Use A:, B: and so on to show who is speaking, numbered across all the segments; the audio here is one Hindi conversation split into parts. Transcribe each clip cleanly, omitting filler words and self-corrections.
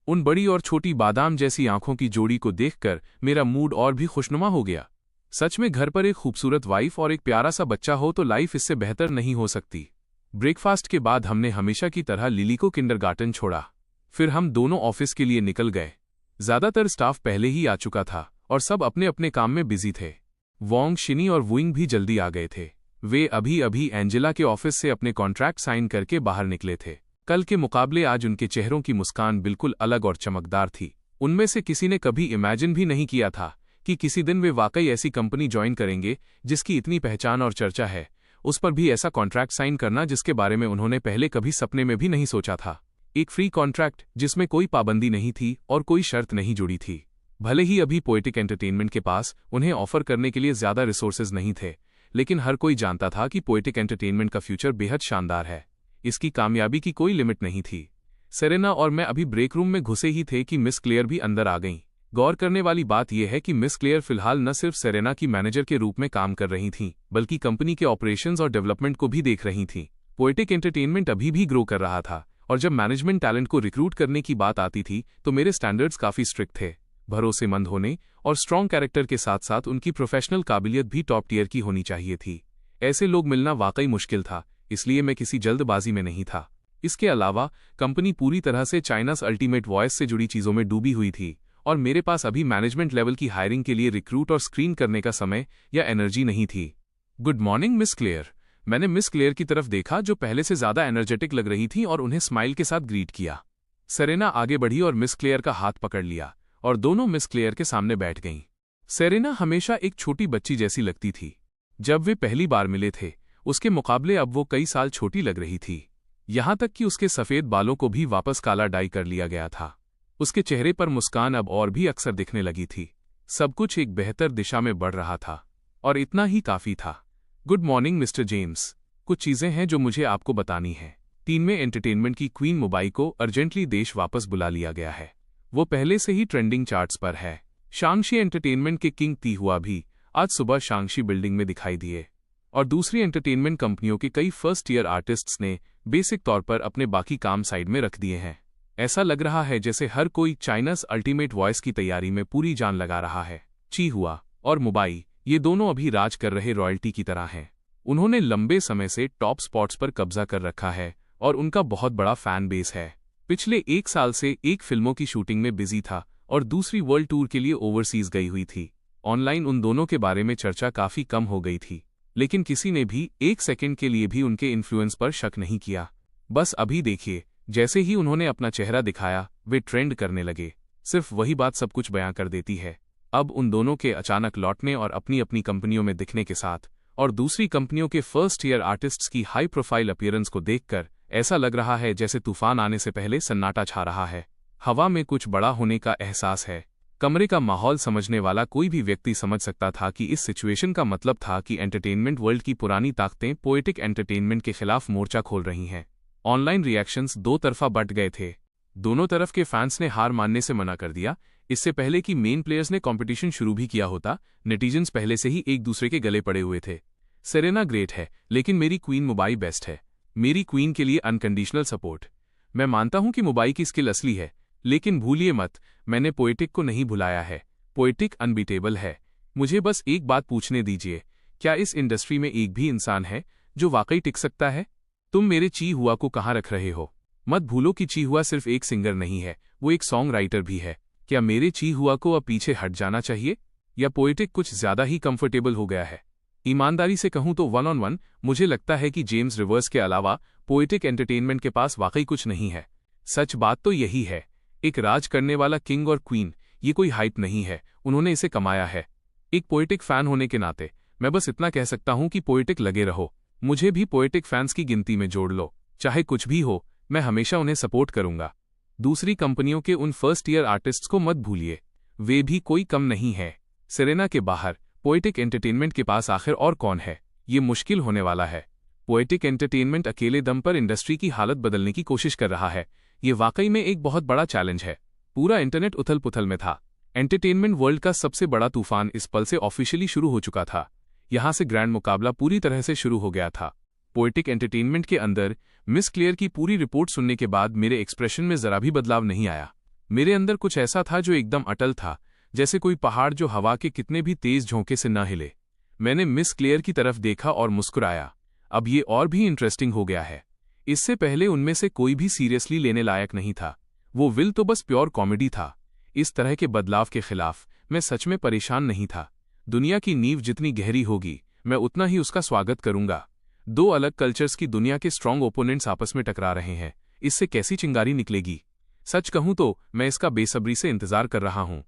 A: उन बड़ी और छोटी बादाम जैसी आंखों की जोड़ी को देखकर मेरा मूड और भी खुशनुमा हो गया। सच में घर पर एक खूबसूरत वाइफ और एक प्यारा सा बच्चा हो तो लाइफ इससे बेहतर नहीं हो सकती। ब्रेकफास्ट के बाद हमने हमेशा की तरह लिली को किंडरगार्टन छोड़ा। फिर हम दोनों ऑफिस के लिए निकल गए। ज्यादातर स्टाफ पहले ही आ चुका था और सब अपने अपने काम में बिजी थे। वोंग, शिनी और वुइंग भी जल्दी आ गए थे। वे अभी अभी एंजेला के ऑफिस से अपने कॉन्ट्रैक्ट साइन करके बाहर निकले थे। कल के मुकाबले आज उनके चेहरों की मुस्कान बिल्कुल अलग और चमकदार थी। उनमें से किसी ने कभी इमेजिन भी नहीं किया था कि किसी दिन वे वाकई ऐसी कंपनी ज्वाइन करेंगे जिसकी इतनी पहचान और चर्चा है, उस पर भी ऐसा कॉन्ट्रैक्ट साइन करना जिसके बारे में उन्होंने पहले कभी सपने में भी नहीं सोचा था। एक फ्री कॉन्ट्रैक्ट जिसमें कोई पाबंदी नहीं थी और कोई शर्त नहीं जुड़ी थी। भले ही अभी पोएटिक एंटरटेनमेंट के पास उन्हें ऑफर करने के लिए ज्यादा रिसोर्सेज नहीं थे, लेकिन हर कोई जानता था कि पोएटिक एंटरटेनमेंट का फ्यूचर बेहद शानदार है। इसकी कामयाबी की कोई लिमिट नहीं थी। सेरेना और मैं अभी ब्रेक रूम में घुसे ही थे कि मिस क्लेयर भी अंदर आ गईं। गौर करने वाली बात यह है कि मिस क्लेयर फिलहाल न सिर्फ सेरेना की मैनेजर के रूप में काम कर रही थीं, बल्कि कंपनी के ऑपरेशंस और डेवलपमेंट को भी देख रही थीं। पोएटिक एंटरटेनमेंट अभी भी ग्रो कर रहा था और जब मैनेजमेंट टैलेंट को रिक्रूट करने की बात आती थी तो मेरे स्टैंडर्ड्स काफी स्ट्रिक्ट थे। भरोसेमंद होने और स्ट्रॉन्ग कैरेक्टर के साथ साथ उनकी प्रोफेशनल काबिलियत भी टॉप टियर की होनी चाहिए थी। ऐसे लोग मिलना वाकई मुश्किल था, इसलिए मैं किसी जल्दबाजी में नहीं था। इसके अलावा कंपनी पूरी तरह से चाइनास अल्टीमेट वॉइस से जुड़ी चीजों में डूबी हुई थी और मेरे पास अभी मैनेजमेंट लेवल की हायरिंग के लिए रिक्रूट और स्क्रीन करने का समय या एनर्जी नहीं थी। Good morning miss clear. मैंने मिस क्लेयर की तरफ देखा जो पहले से ज्यादा एनर्जेटिक लग रही थी और उन्हें स्माइल के साथ ग्रीट किया। सेरेना आगे बढ़ी और मिस क्लेयर का हाथ पकड़ लिया और दोनों मिस क्लेयर के सामने बैठ गईं। सेरेना हमेशा एक छोटी बच्ची जैसी लगती थी। जब वे पहली बार मिले थे उसके मुकाबले अब वो कई साल छोटी लग रही थी। यहां तक कि उसके सफेद बालों को भी वापस काला डाई कर लिया गया था। उसके चेहरे पर मुस्कान अब और भी अक्सर दिखने लगी थी। सब कुछ एक बेहतर दिशा में बढ़ रहा था और इतना ही काफी था। Good morning mister James. कुछ चीजें हैं जो मुझे आपको बतानी है। टीम में एंटरटेनमेंट की क्वीन मुबाई को अर्जेंटली देश वापस बुला लिया गया है। वो पहले से ही ट्रेंडिंग चार्ट्स पर है। शांगशी एंटरटेनमेंट के किंग ती हुआ भी आज सुबह शांगशी बिल्डिंग में दिखाई दिए और दूसरी एंटरटेनमेंट कंपनियों के कई फर्स्ट ईयर आर्टिस्ट्स ने बेसिक तौर पर अपने बाकी काम साइड में रख दिए हैं। ऐसा लग रहा है जैसे हर कोई चाइनास अल्टीमेट वॉइस की तैयारी में पूरी जान लगा रहा है। ची हुआ और मुबाई, ये दोनों अभी राज कर रहे रॉयल्टी की तरह हैं। उन्होंने लंबे समय से टॉप स्पॉट्स पर कब्जा कर रखा है और उनका बहुत बड़ा फैन बेस है। पिछले 1 साल से एक फिल्मों की शूटिंग में बिजी था और दूसरी वर्ल्ड टूर के लिए ओवरसीज गई हुई थी। ऑनलाइन उन दोनों के बारे में चर्चा काफी कम हो गई थी, लेकिन किसी ने भी 1 सेकंड के लिए भी उनके इन्फ्लुएंस पर शक नहीं किया। बस अभी देखिए, जैसे ही उन्होंने अपना चेहरा दिखाया वे ट्रेंड करने लगे। सिर्फ वही बात सब कुछ बयां कर देती है। अब उन दोनों के अचानक लौटने और अपनी अपनी कंपनियों में दिखने के साथ और दूसरी कंपनियों के फर्स्ट ईयर आर्टिस्ट्स की हाई प्रोफाइल अपीयरेंस को देखकर ऐसा लग रहा है जैसे तूफान आने से पहले सन्नाटा छा रहा है। हवा में कुछ बड़ा होने का एहसास है। कमरे का माहौल समझने वाला कोई भी व्यक्ति समझ सकता था कि इस सिचुएशन का मतलब था कि एंटरटेनमेंट वर्ल्ड की पुरानी ताकतें पोएटिक एंटरटेनमेंट के खिलाफ मोर्चा खोल रही हैं। ऑनलाइन रिएक्शंस दो तरफा बट गए थे। दोनों तरफ के फैंस ने हार मानने से मना कर दिया। इससे पहले कि मेन प्लेयर्स ने कंपटीशन शुरू भी किया होता, नेटिजन्स पहले से ही एक दूसरे के गले पड़े हुए थे। सेरेना ग्रेट है, लेकिन मेरी क्वीन मुबाई बेस्ट है। मेरी क्वीन के लिए अनकंडीशनल सपोर्ट। मैं मानता हूं कि मुबाई की स्किल असली है, लेकिन भूलिए मत, मैंने पोएटिक को नहीं भुलाया है। पोएटिक अनबीटेबल है। मुझे बस एक बात पूछने दीजिए, क्या इस इंडस्ट्री में एक भी इंसान है जो वाकई टिक सकता है? तुम मेरे ची हुआ को कहाँ रख रहे हो? मत भूलो कि ची हुआ सिर्फ एक सिंगर नहीं है, वो एक सॉन्ग राइटर भी है। क्या मेरे ची हुआ को अब पीछे हट जाना चाहिए या पोएटिक कुछ ज्यादा ही कंफर्टेबल हो गया है? ईमानदारी से कहूं तो 1-on-1 मुझे लगता है कि जेम्स रिवर्स के अलावा पोएटिक एंटरटेनमेंट के पास वाकई कुछ नहीं है। सच बात तो यही है। एक राज करने वाला किंग और क्वीन, ये कोई हाइप नहीं है, उन्होंने इसे कमाया है। एक पोएटिक फैन होने के नाते मैं बस इतना कह सकता हूं कि पोएटिक लगे रहो। मुझे भी पोएटिक फैंस की गिनती में जोड़ लो। चाहे कुछ भी हो, मैं हमेशा उन्हें सपोर्ट करूंगा। दूसरी कंपनियों के उन फर्स्ट ईयर आर्टिस्ट्स को मत भूलिए, वे भी कोई कम नहीं है। सेरेना के बाहर पोएटिक एंटरटेनमेंट के पास आखिर और कौन है? ये मुश्किल होने वाला है। पोएटिक एंटरटेनमेंट अकेले दम पर इंडस्ट्री की हालत बदलने की कोशिश कर रहा है। ये वाकई में एक बहुत बड़ा चैलेंज है। पूरा इंटरनेट उथल पुथल में था। एंटरटेनमेंट वर्ल्ड का सबसे बड़ा तूफान इस पल से ऑफिशियली शुरू हो चुका था। यहां से ग्रैंड मुकाबला पूरी तरह से शुरू हो गया था। पोएटिक एंटरटेनमेंट के अंदर मिस क्लेयर की पूरी रिपोर्ट सुनने के बाद मेरे एक्सप्रेशन में जरा भी बदलाव नहीं आया। मेरे अंदर कुछ ऐसा था जो एकदम अटल था, जैसे कोई पहाड़ जो हवा के कितने भी तेज झोंके से न हिले। मैंने मिस क्लेयर की तरफ देखा और मुस्कुराया। अब ये और भी इंटरेस्टिंग हो गया है। इससे पहले उनमें से कोई भी सीरियसली लेने लायक नहीं था। वो विल तो बस प्योर कॉमेडी था। इस तरह के बदलाव के खिलाफ मैं सच में परेशान नहीं था। दुनिया की नींव जितनी गहरी होगी, मैं उतना ही उसका स्वागत करूंगा। दो अलग कल्चर्स की दुनिया के स्ट्रॉन्ग ओपोनेंट्स आपस में टकरा रहे हैं, इससे कैसी चिंगारी निकलेगी। सच कहूं तो मैं इसका बेसब्री से इंतजार कर रहा हूं।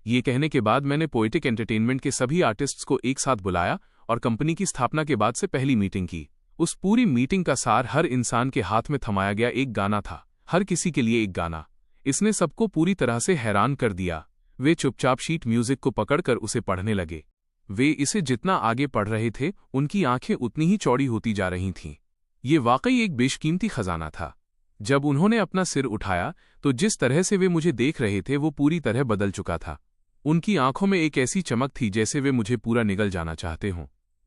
A: ये कहने के बाद मैंने पोएटिक एंटरटेनमेंट के सभी आर्टिस्ट्स को एक साथ बुलाया और कंपनी की स्थापना के बाद से पहली मीटिंग की। उस पूरी मीटिंग का सार हर इंसान के हाथ में थमाया गया एक गाना था, हर किसी के लिए एक गाना। इसने सबको पूरी तरह से हैरान कर दिया। वे चुपचाप शीट म्यूजिक को पकड़कर उसे पढ़ने लगे। वे इसे जितना आगे पढ़ रहे थे, उनकी आंखें उतनी ही चौड़ी होती जा रही थीं। ये वाकई एक बेशकीमती खजाना था। जब उन्होंने अपना सिर उठाया तो जिस तरह से वे मुझे देख रहे थे वो पूरी तरह बदल चुका था। उनकी आंखों में एक ऐसी चमक थी जैसे वे मुझे पूरा निगल जाना चाहते हों।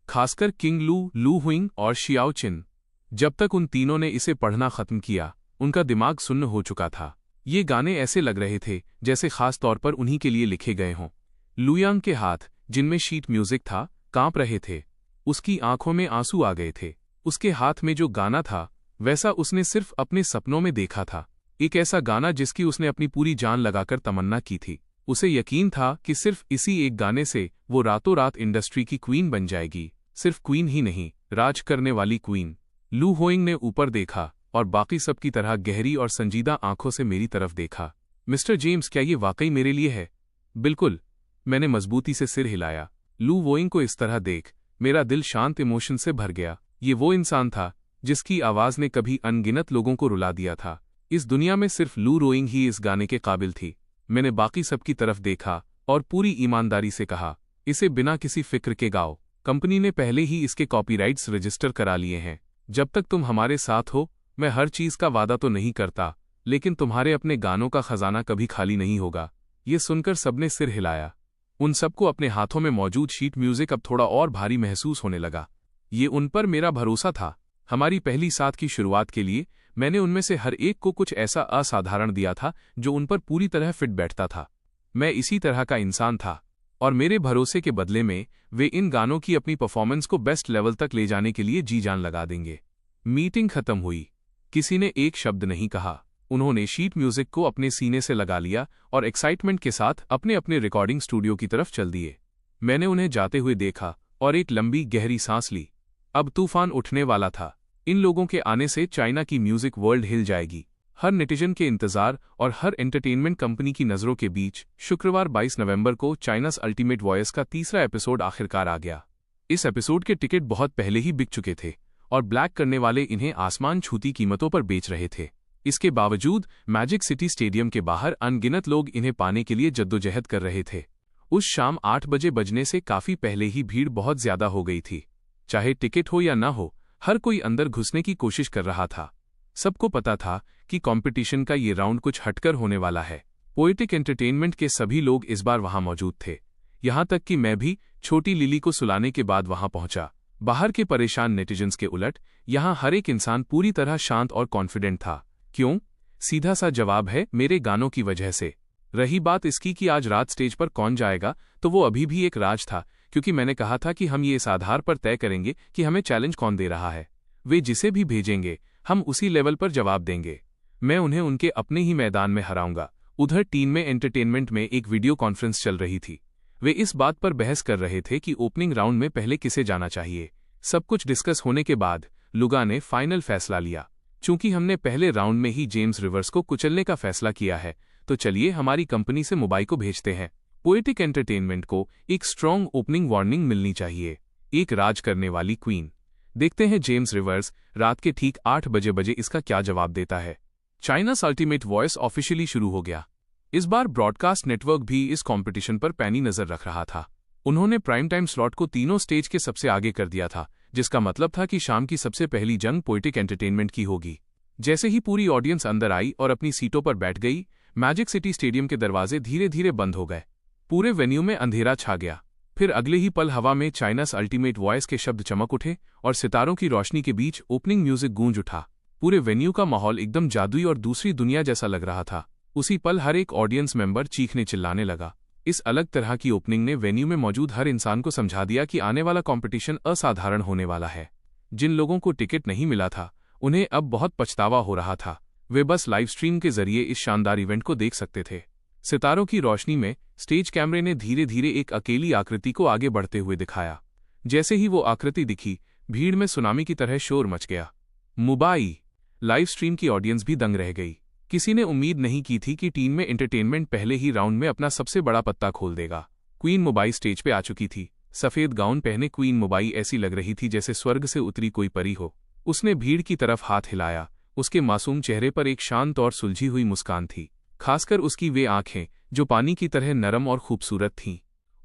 A: खासकर किंग लू, लू हुइंग और शियाओ चिन। जब तक उन तीनों ने इसे पढ़ना खत्म किया, उनका दिमाग सुन्न हो चुका था। ये गाने ऐसे लग रहे थे जैसे खास तौर पर उन्हीं के लिए लिखे गए हों। लुयांग के हाथ, जिनमें शीट म्यूजिक था, कांप रहे थे। उसकी आंखों में आंसू आ गए थे। उसके हाथ में जो गाना था, वैसा उसने सिर्फ अपने सपनों में देखा था। एक ऐसा गाना जिसकी उसने अपनी पूरी जान लगाकर तमन्ना की थी। उसे यकीन था कि सिर्फ इसी एक गाने से वो रातों रात इंडस्ट्री की क्वीन बन जाएगी। सिर्फ क्वीन ही नहीं, राज करने वाली क्वीन। लू होइंग ने ऊपर देखा और बाकी सब की तरह गहरी और संजीदा आंखों से मेरी तरफ देखा। मिस्टर जेम्स, क्या ये वाकई मेरे लिए है? बिल्कुल, मैंने मजबूती से सिर हिलाया। लू वोइंग को इस तरह देख मेरा दिल शांत इमोशन से भर गया। ये वो इंसान था जिसकी आवाज ने कभी अनगिनत लोगों को रुला दिया था। इस दुनिया में सिर्फ लू रोइंग ही इस गाने के काबिल थी। मैंने बाकी सबकी तरफ देखा और पूरी ईमानदारी से कहा, इसे बिना किसी फिक्र के गाओ। कंपनी ने पहले ही इसके कॉपीराइट्स रजिस्टर करा लिए हैं। जब तक तुम हमारे साथ हो, मैं हर चीज का वादा तो नहीं करता, लेकिन तुम्हारे अपने गानों का खजाना कभी खाली नहीं होगा। ये सुनकर सबने सिर हिलाया। उन सबको अपने हाथों में मौजूद शीट म्यूजिक अब थोड़ा और भारी महसूस होने लगा। ये उन पर मेरा भरोसा था। हमारी पहली साथ की शुरुआत के लिए मैंने उनमें से हर एक को कुछ ऐसा असाधारण दिया था जो उन पर पूरी तरह फिट बैठता था। मैं इसी तरह का इंसान था और मेरे भरोसे के बदले में वे इन गानों की अपनी परफॉर्मेंस को बेस्ट लेवल तक ले जाने के लिए जी जान लगा देंगे। मीटिंग खत्म हुई। किसी ने एक शब्द नहीं कहा। उन्होंने शीट म्यूजिक को अपने सीने से लगा लिया और एक्साइटमेंट के साथ अपने अपने रिकॉर्डिंग स्टूडियो की तरफ चल दिए। मैंने उन्हें जाते हुए देखा और एक लंबी गहरी सांस ली। अब तूफान उठने वाला था। इन लोगों के आने से चाइना की म्यूजिक वर्ल्ड हिल जाएगी। हर नेटिजन के इंतजार और हर एंटरटेनमेंट कंपनी की नजरों के बीच शुक्रवार 22 नवंबर को चाइनास अल्टीमेट वॉयस का तीसरा एपिसोड आखिरकार आ गया। इस एपिसोड के टिकट बहुत पहले ही बिक चुके थे और ब्लैक करने वाले इन्हें आसमान छूती कीमतों पर बेच रहे थे। इसके बावजूद मैजिक सिटी स्टेडियम के बाहर अनगिनत लोग इन्हें पाने के लिए जद्दोजहद कर रहे थे। उस शाम 8 बजे बजने से काफी पहले ही भीड़ बहुत ज्यादा हो गई थी। चाहे टिकट हो या ना हो, हर कोई अंदर घुसने की कोशिश कर रहा था। सबको पता था कि कंपटीशन का ये राउंड कुछ हटकर होने वाला है। पोएटिक एंटरटेनमेंट के सभी लोग इस बार वहां मौजूद थे। यहां तक कि मैं भी छोटी लिली को सुलाने के बाद वहां पहुंचा। बाहर के परेशान नेटिजन्स के उलट यहां हर एक इंसान पूरी तरह शांत और कॉन्फिडेंट था। क्यों? सीधा सा जवाब है, मेरे गानों की वजह से। रही बात इसकी कि आज रात स्टेज पर कौन जाएगा, तो वो अभी भी एक राज था, क्योंकि मैंने कहा था कि हम ये इस आधार पर तय करेंगे कि हमें चैलेंज कौन दे रहा है। वे जिसे भी भेजेंगे, हम उसी लेवल पर जवाब देंगे। मैं उन्हें उनके अपने ही मैदान में हराऊंगा। उधर टीम में एंटरटेनमेंट में एक वीडियो कॉन्फ्रेंस चल रही थी। वे इस बात पर बहस कर रहे थे कि ओपनिंग राउंड में पहले किसे जाना चाहिए। सब कुछ डिस्कस होने के बाद लुगा ने फाइनल फैसला लिया। चूंकि हमने पहले राउंड में ही जेम्स रिवर्स को कुचलने का फैसला किया है, तो चलिए हमारी कंपनी से मुंबई को भेजते हैं। पोएटिक एंटरटेनमेंट को एक स्ट्रॉन्ग ओपनिंग वार्निंग मिलनी चाहिए। एक राज करने वाली क्वीन। देखते हैं जेम्स रिवर्स रात के ठीक 8 बजे इसका क्या जवाब देता है। चाइनास अल्टीमेट वॉइस ऑफिशियली शुरू हो गया। इस बार ब्रॉडकास्ट नेटवर्क भी इस कंपटीशन पर पैनी नजर रख रहा था। उन्होंने प्राइम टाइम स्लॉट को तीनों स्टेज के सबसे आगे कर दिया था, जिसका मतलब था कि शाम की सबसे पहली जंग पोएटिक एंटरटेनमेंट की होगी। जैसे ही पूरी ऑडियंस अंदर आई और अपनी सीटों पर बैठ गई, मैजिक सिटी स्टेडियम के दरवाजे धीरे धीरे बंद हो गए। पूरे वेन्यू में अंधेरा छा गया। फिर अगले ही पल हवा में चाइनास अल्टीमेट वॉइस के शब्द चमक उठे और सितारों की रोशनी के बीच ओपनिंग म्यूजिक गूंज उठा। पूरे वेन्यू का माहौल एकदम जादुई और दूसरी दुनिया जैसा लग रहा था। उसी पल हर एक ऑडियंस मेंबर चीखने चिल्लाने लगा। इस अलग तरह की ओपनिंग ने वेन्यू में मौजूद हर इंसान को समझा दिया कि आने वाला कंपटीशन असाधारण होने वाला है। जिन लोगों को टिकट नहीं मिला था, उन्हें अब बहुत पछतावा हो रहा था। वे बस लाइव स्ट्रीम के जरिए इस शानदार इवेंट को देख सकते थे। सितारों की रोशनी में स्टेज कैमरे ने धीरे धीरे एक अकेली आकृति को आगे बढ़ते हुए दिखाया। जैसे ही वो आकृति दिखी, भीड़ में सुनामी की तरह शोर मच गया। मुंबई लाइव स्ट्रीम की ऑडियंस भी दंग रह गई। किसी ने उम्मीद नहीं की थी कि टीम में एंटरटेनमेंट पहले ही राउंड में अपना सबसे बड़ा पत्ता खोल देगा। क्वीन मुंबई स्टेज पे आ चुकी थी। सफेद गाउन पहने क्वीन मुंबई ऐसी लग रही थी जैसे स्वर्ग से उतरी कोई परी हो। उसने भीड़ की तरफ हाथ हिलाया। उसके मासूम चेहरे पर एक शांत और सुलझी हुई मुस्कान थी, खासकर उसकी वे आंखें जो पानी की तरह नरम और खूबसूरत थीं।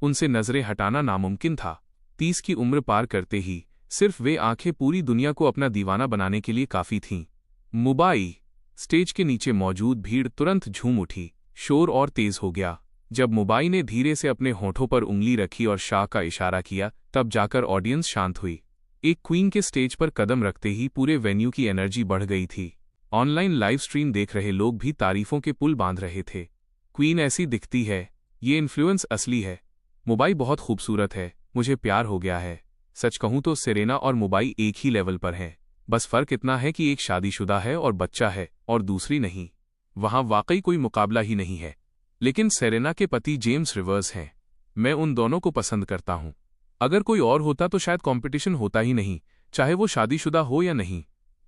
A: उनसे नजरें हटाना नामुमकिन था। 30 की उम्र पार करते ही सिर्फ वे आंखें पूरी दुनिया को अपना दीवाना बनाने के लिए काफी थीं। मुंबई स्टेज के नीचे मौजूद भीड़ तुरंत झूम उठी। शोर और तेज हो गया। जब मुंबई ने धीरे से अपने होठों पर उंगली रखी और शाह का इशारा किया, तब जाकर ऑडियंस शांत हुई। एक क्वीन के स्टेज पर कदम रखते ही पूरे वेन्यू की एनर्जी बढ़ गई थी। ऑनलाइन लाइव स्ट्रीम देख रहे लोग भी तारीफों के पुल बांध रहे थे। क्वीन ऐसी दिखती है, ये इन्फ्लुएंस असली है। मुंबई बहुत खूबसूरत है, मुझे प्यार हो गया है। सच कहूं तो सेरेना और मुंबई एक ही लेवल पर हैं। बस फर्क इतना है कि एक शादीशुदा है और बच्चा है और दूसरी नहीं। वहां वाकई कोई मुकाबला ही नहीं है। लेकिन सेरेना के पति जेम्स रिवर्स हैं। मैं उन दोनों को पसंद करता हूं। अगर कोई और होता तो शायद कंपटीशन होता ही नहीं, चाहे वो शादीशुदा हो या नहीं।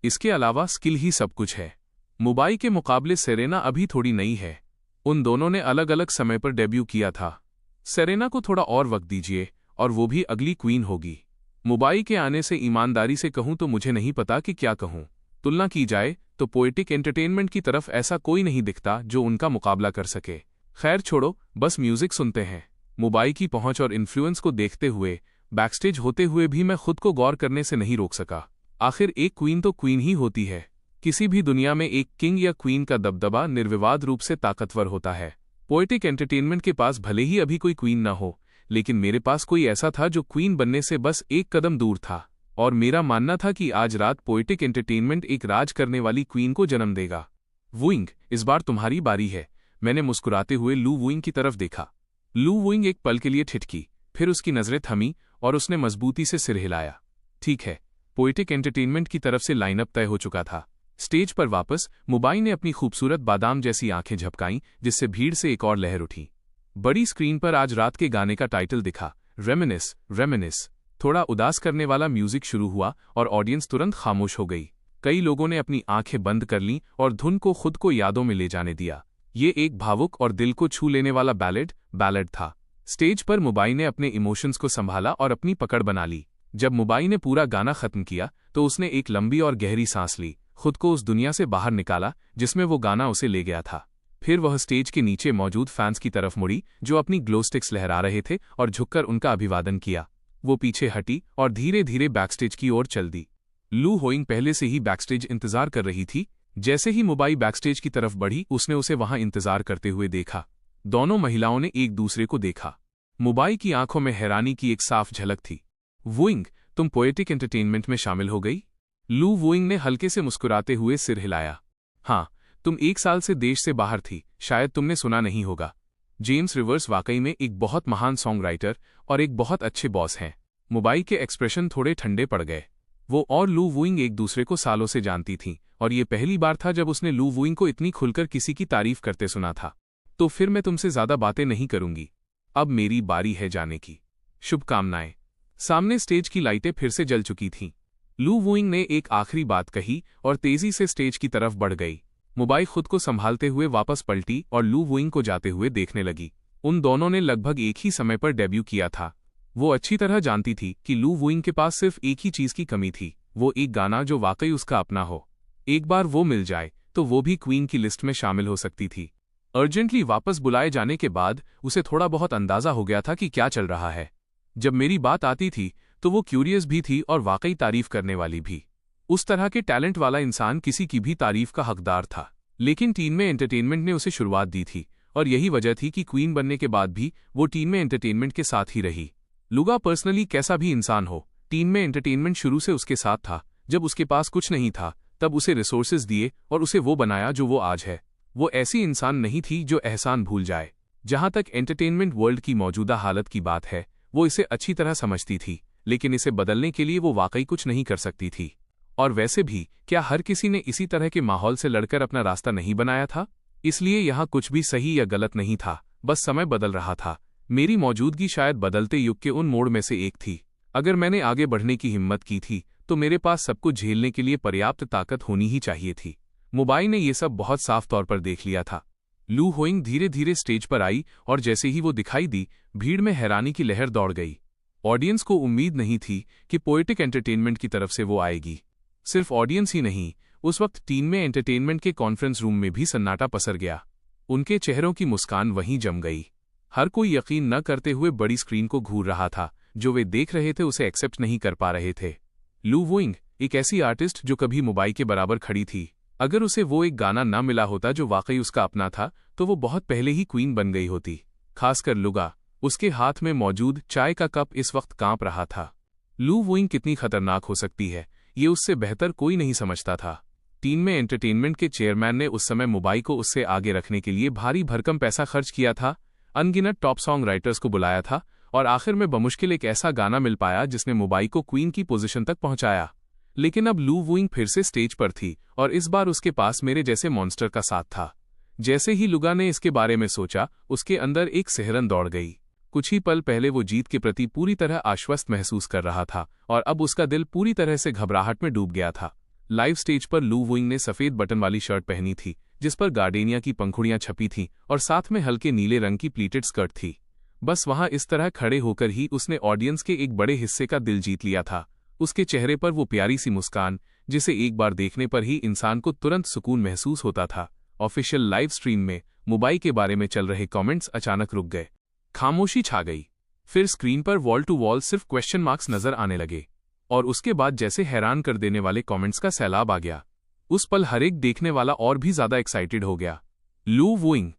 A: इसके अलावा स्किल ही सब कुछ है। मुंबई के मुकाबले सेरेना अभी थोड़ी नई है। उन दोनों ने अलग अलग समय पर डेब्यू किया था। सेरेना को थोड़ा और वक्त दीजिए और वो भी अगली क्वीन होगी। मुंबई के आने से ईमानदारी से कहूं तो मुझे नहीं पता कि क्या कहूं। तुलना की जाए तो पोएटिक एंटरटेनमेंट की तरफ ऐसा कोई नहीं दिखता जो उनका मुकाबला कर सके। खैर छोड़ो, बस म्यूजिक सुनते हैं। मुंबई की पहुंच और इन्फ्लुएंस को देखते हुए, बैकस्टेज होते हुए भी मैं खुद को गौर करने से नहीं रोक सका। आखिर एक क्वीन तो क्वीन ही होती है। किसी भी दुनिया में एक किंग या क्वीन का दबदबा निर्विवाद रूप से ताकतवर होता है। पोएटिक एंटरटेनमेंट के पास भले ही अभी कोई क्वीन न हो, लेकिन मेरे पास कोई ऐसा था जो क्वीन बनने से बस एक कदम दूर था। और मेरा मानना था कि आज रात पोएटिक एंटरटेनमेंट एक राज करने वाली क्वीन को जन्म देगा। वुइंग, इस बार तुम्हारी बारी है। मैंने मुस्कुराते हुए लू वुइंग की तरफ देखा। लू वुइंग एक पल के लिए ठिठकी, फिर उसकी नजरें थमी और उसने मजबूती से सिर हिलाया। ठीक है, पोएटिक एंटरटेनमेंट की तरफ से लाइनअप तय हो चुका था। स्टेज पर वापस मुंबई ने अपनी खूबसूरत बादाम जैसी आंखें झपकाईं, जिससे भीड़ से एक और लहर उठी। बड़ी स्क्रीन पर आज रात के गाने का टाइटल दिखा, रेमिनिस रेमिनिस। थोड़ा उदास करने वाला म्यूजिक शुरू हुआ और ऑडियंस तुरंत खामोश हो गई। कई लोगों ने अपनी आंखें बंद कर लीं और धुन को खुद को यादों में ले जाने दिया। ये एक भावुक और दिल को छू लेने वाला बैलेड था। स्टेज पर मुंबई ने अपने इमोशंस को संभाला और अपनी पकड़ बना ली। जब मुंबई ने पूरा गाना खत्म किया तो उसने एक लंबी और गहरी सांस ली, खुद को उस दुनिया से बाहर निकाला जिसमें वो गाना उसे ले गया था। फिर वह स्टेज के नीचे मौजूद फैंस की तरफ मुड़ी जो अपनी ग्लो स्टिक्स लहरा रहे थे और झुककर उनका अभिवादन किया। वो पीछे हटी और धीरे धीरे बैकस्टेज की ओर चल दी। लू वुइंग पहले से ही बैकस्टेज इंतजार कर रही थी। जैसे ही मुंबई बैकस्टेज की तरफ बढ़ी, उसने उसे वहां इंतजार करते हुए देखा। दोनों महिलाओं ने एक दूसरे को देखा। मुंबई की आंखों में हैरानी की एक साफ झलक थी। वुइंग, तुम पोएटिक एंटरटेनमेंट में शामिल हो गई? लू वुइंग ने हल्के से मुस्कुराते हुए सिर हिलाया। हाँ, तुम 1 साल से देश से बाहर थी, शायद तुमने सुना नहीं होगा। जेम्स रिवर्स वाकई में एक बहुत महान सॉन्ग राइटर और एक बहुत अच्छे बॉस हैं। मुंबई के एक्सप्रेशन थोड़े ठंडे पड़ गए। वो और लू वुइंग एक दूसरे को सालों से जानती थीं और ये पहली बार था जब उसने लू वुइंग को इतनी खुलकर किसी की तारीफ करते सुना था। तो फिर मैं तुमसे ज्यादा बातें नहीं करूंगी। अब मेरी बारी है जाने की। शुभकामनाएं। सामने स्टेज की लाइटें फिर से जल चुकी थीं। लू वुइंग ने एक आखिरी बात कही और तेजी से स्टेज की तरफ बढ़ गई। मुंबई खुद को संभालते हुए वापस पलटी और लू वुइंग को जाते हुए देखने लगी। उन दोनों ने लगभग एक ही समय पर डेब्यू किया था। वो अच्छी तरह जानती थी कि लू वुइंग के पास सिर्फ एक ही चीज की कमी थी, वो एक गाना जो वाकई उसका अपना हो। एक बार वो मिल जाए तो वो भी क्वीन की लिस्ट में शामिल हो सकती थी। अर्जेंटली वापस बुलाए जाने के बाद उसे थोड़ा बहुत अंदाजा हो गया था कि क्या चल रहा है। जब मेरी बात आती थी तो वो क्यूरियस भी थी और वाकई तारीफ करने वाली भी। उस तरह के टैलेंट वाला इंसान किसी की भी तारीफ का हकदार था। लेकिन टीम में एंटरटेनमेंट ने उसे शुरुआत दी थी और यही वजह थी कि क्वीन बनने के बाद भी वो टीम में एंटरटेनमेंट के साथ ही रही। लुगा पर्सनली कैसा भी इंसान हो, टीम में एंटरटेनमेंट शुरू से उसके साथ था। जब उसके पास कुछ नहीं था तब उसे रिसोर्सेज दिए और उसे वो बनाया जो वो आज है। वो ऐसी इंसान नहीं थी जो एहसान भूल जाए। जहां तक एंटरटेनमेंट वर्ल्ड की मौजूदा हालत की बात है, वो इसे अच्छी तरह समझती थी, लेकिन इसे बदलने के लिए वो वाकई कुछ नहीं कर सकती थी। और वैसे भी क्या हर किसी ने इसी तरह के माहौल से लड़कर अपना रास्ता नहीं बनाया था? इसलिए यहाँ कुछ भी सही या गलत नहीं था, बस समय बदल रहा था। मेरी मौजूदगी शायद बदलते युग के उन मोड़ में से एक थी। अगर मैंने आगे बढ़ने की हिम्मत की थी तो मेरे पास सब कुछ झेलने के लिए पर्याप्त ताकत होनी ही चाहिए थी। मोबाई ने ये सब बहुत साफ तौर पर देख लिया था। लू होइंग धीरे धीरे स्टेज पर आई और जैसे ही वो दिखाई दी, भीड़ में हैरानी की लहर दौड़ गई। ऑडियंस को उम्मीद नहीं थी कि पोएटिक एंटरटेनमेंट की तरफ से वो आएगी। सिर्फ ऑडियंस ही नहीं, उस वक्त टीम में एंटरटेनमेंट के कॉन्फ्रेंस रूम में भी सन्नाटा पसर गया। उनके चेहरों की मुस्कान वहीं जम गई। हर कोई यकीन न करते हुए बड़ी स्क्रीन को घूर रहा था। जो वे देख रहे थे उसे एक्सेप्ट नहीं कर पा रहे थे। लू वुइंग एक ऐसी आर्टिस्ट जो कभी मोबाइल के बराबर खड़ी थी। अगर उसे वो एक गाना न मिला होता जो वाकई उसका अपना था, तो वो बहुत पहले ही क्वीन बन गई होती। खासकर लुगा, उसके हाथ में मौजूद चाय का कप इस वक्त कांप रहा था। लू वुइंग कितनी खतरनाक हो सकती है, ये उससे बेहतर कोई नहीं समझता था। टीम में एंटरटेनमेंट के चेयरमैन ने उस समय मोबाइल को उससे आगे रखने के लिए भारी भरकम पैसा खर्च किया था, अनगिनत टॉप सॉन्ग राइटर्स को बुलाया था, और आखिर में बमुश्किल एक ऐसा गाना मिल पाया जिसने मोबाइल को क्वीन की पोजीशन तक पहुंचाया। लेकिन अब लू वुइंग फिर से स्टेज पर थी और इस बार उसके पास मेरे जैसे मॉन्स्टर का साथ था। जैसे ही लुगा ने इसके बारे में सोचा, उसके अंदर एक सिहरन दौड़ गई। कुछ ही पल पहले वो जीत के प्रति पूरी तरह आश्वस्त महसूस कर रहा था और अब उसका दिल पूरी तरह से घबराहट में डूब गया था। लाइव स्टेज पर लू वुइंग ने सफेद बटन वाली शर्ट पहनी थी जिस पर गार्डेनिया की पंखुड़ियां छपी थीं और साथ में हल्के नीले रंग की प्लीटेड स्कर्ट थी। बस वहां इस तरह खड़े होकर ही उसने ऑडियंस के एक बड़े हिस्से का दिल जीत लिया था। उसके चेहरे पर वो प्यारी सी मुस्कान, जिसे एक बार देखने पर ही इंसान को तुरंत सुकून महसूस होता था। ऑफिशियल लाइव स्ट्रीम में मोबाइल के बारे में चल रहे कमेंट्स अचानक रुक गए। खामोशी छा गई। फिर स्क्रीन पर वॉल टू वॉल सिर्फ क्वेश्चन मार्क्स नजर आने लगे और उसके बाद जैसे हैरान कर देने वाले कमेंट्स का सैलाब आ गया। उस पल हर एक देखने वाला और भी ज्यादा एक्साइटेड हो गया। लू वुइंग,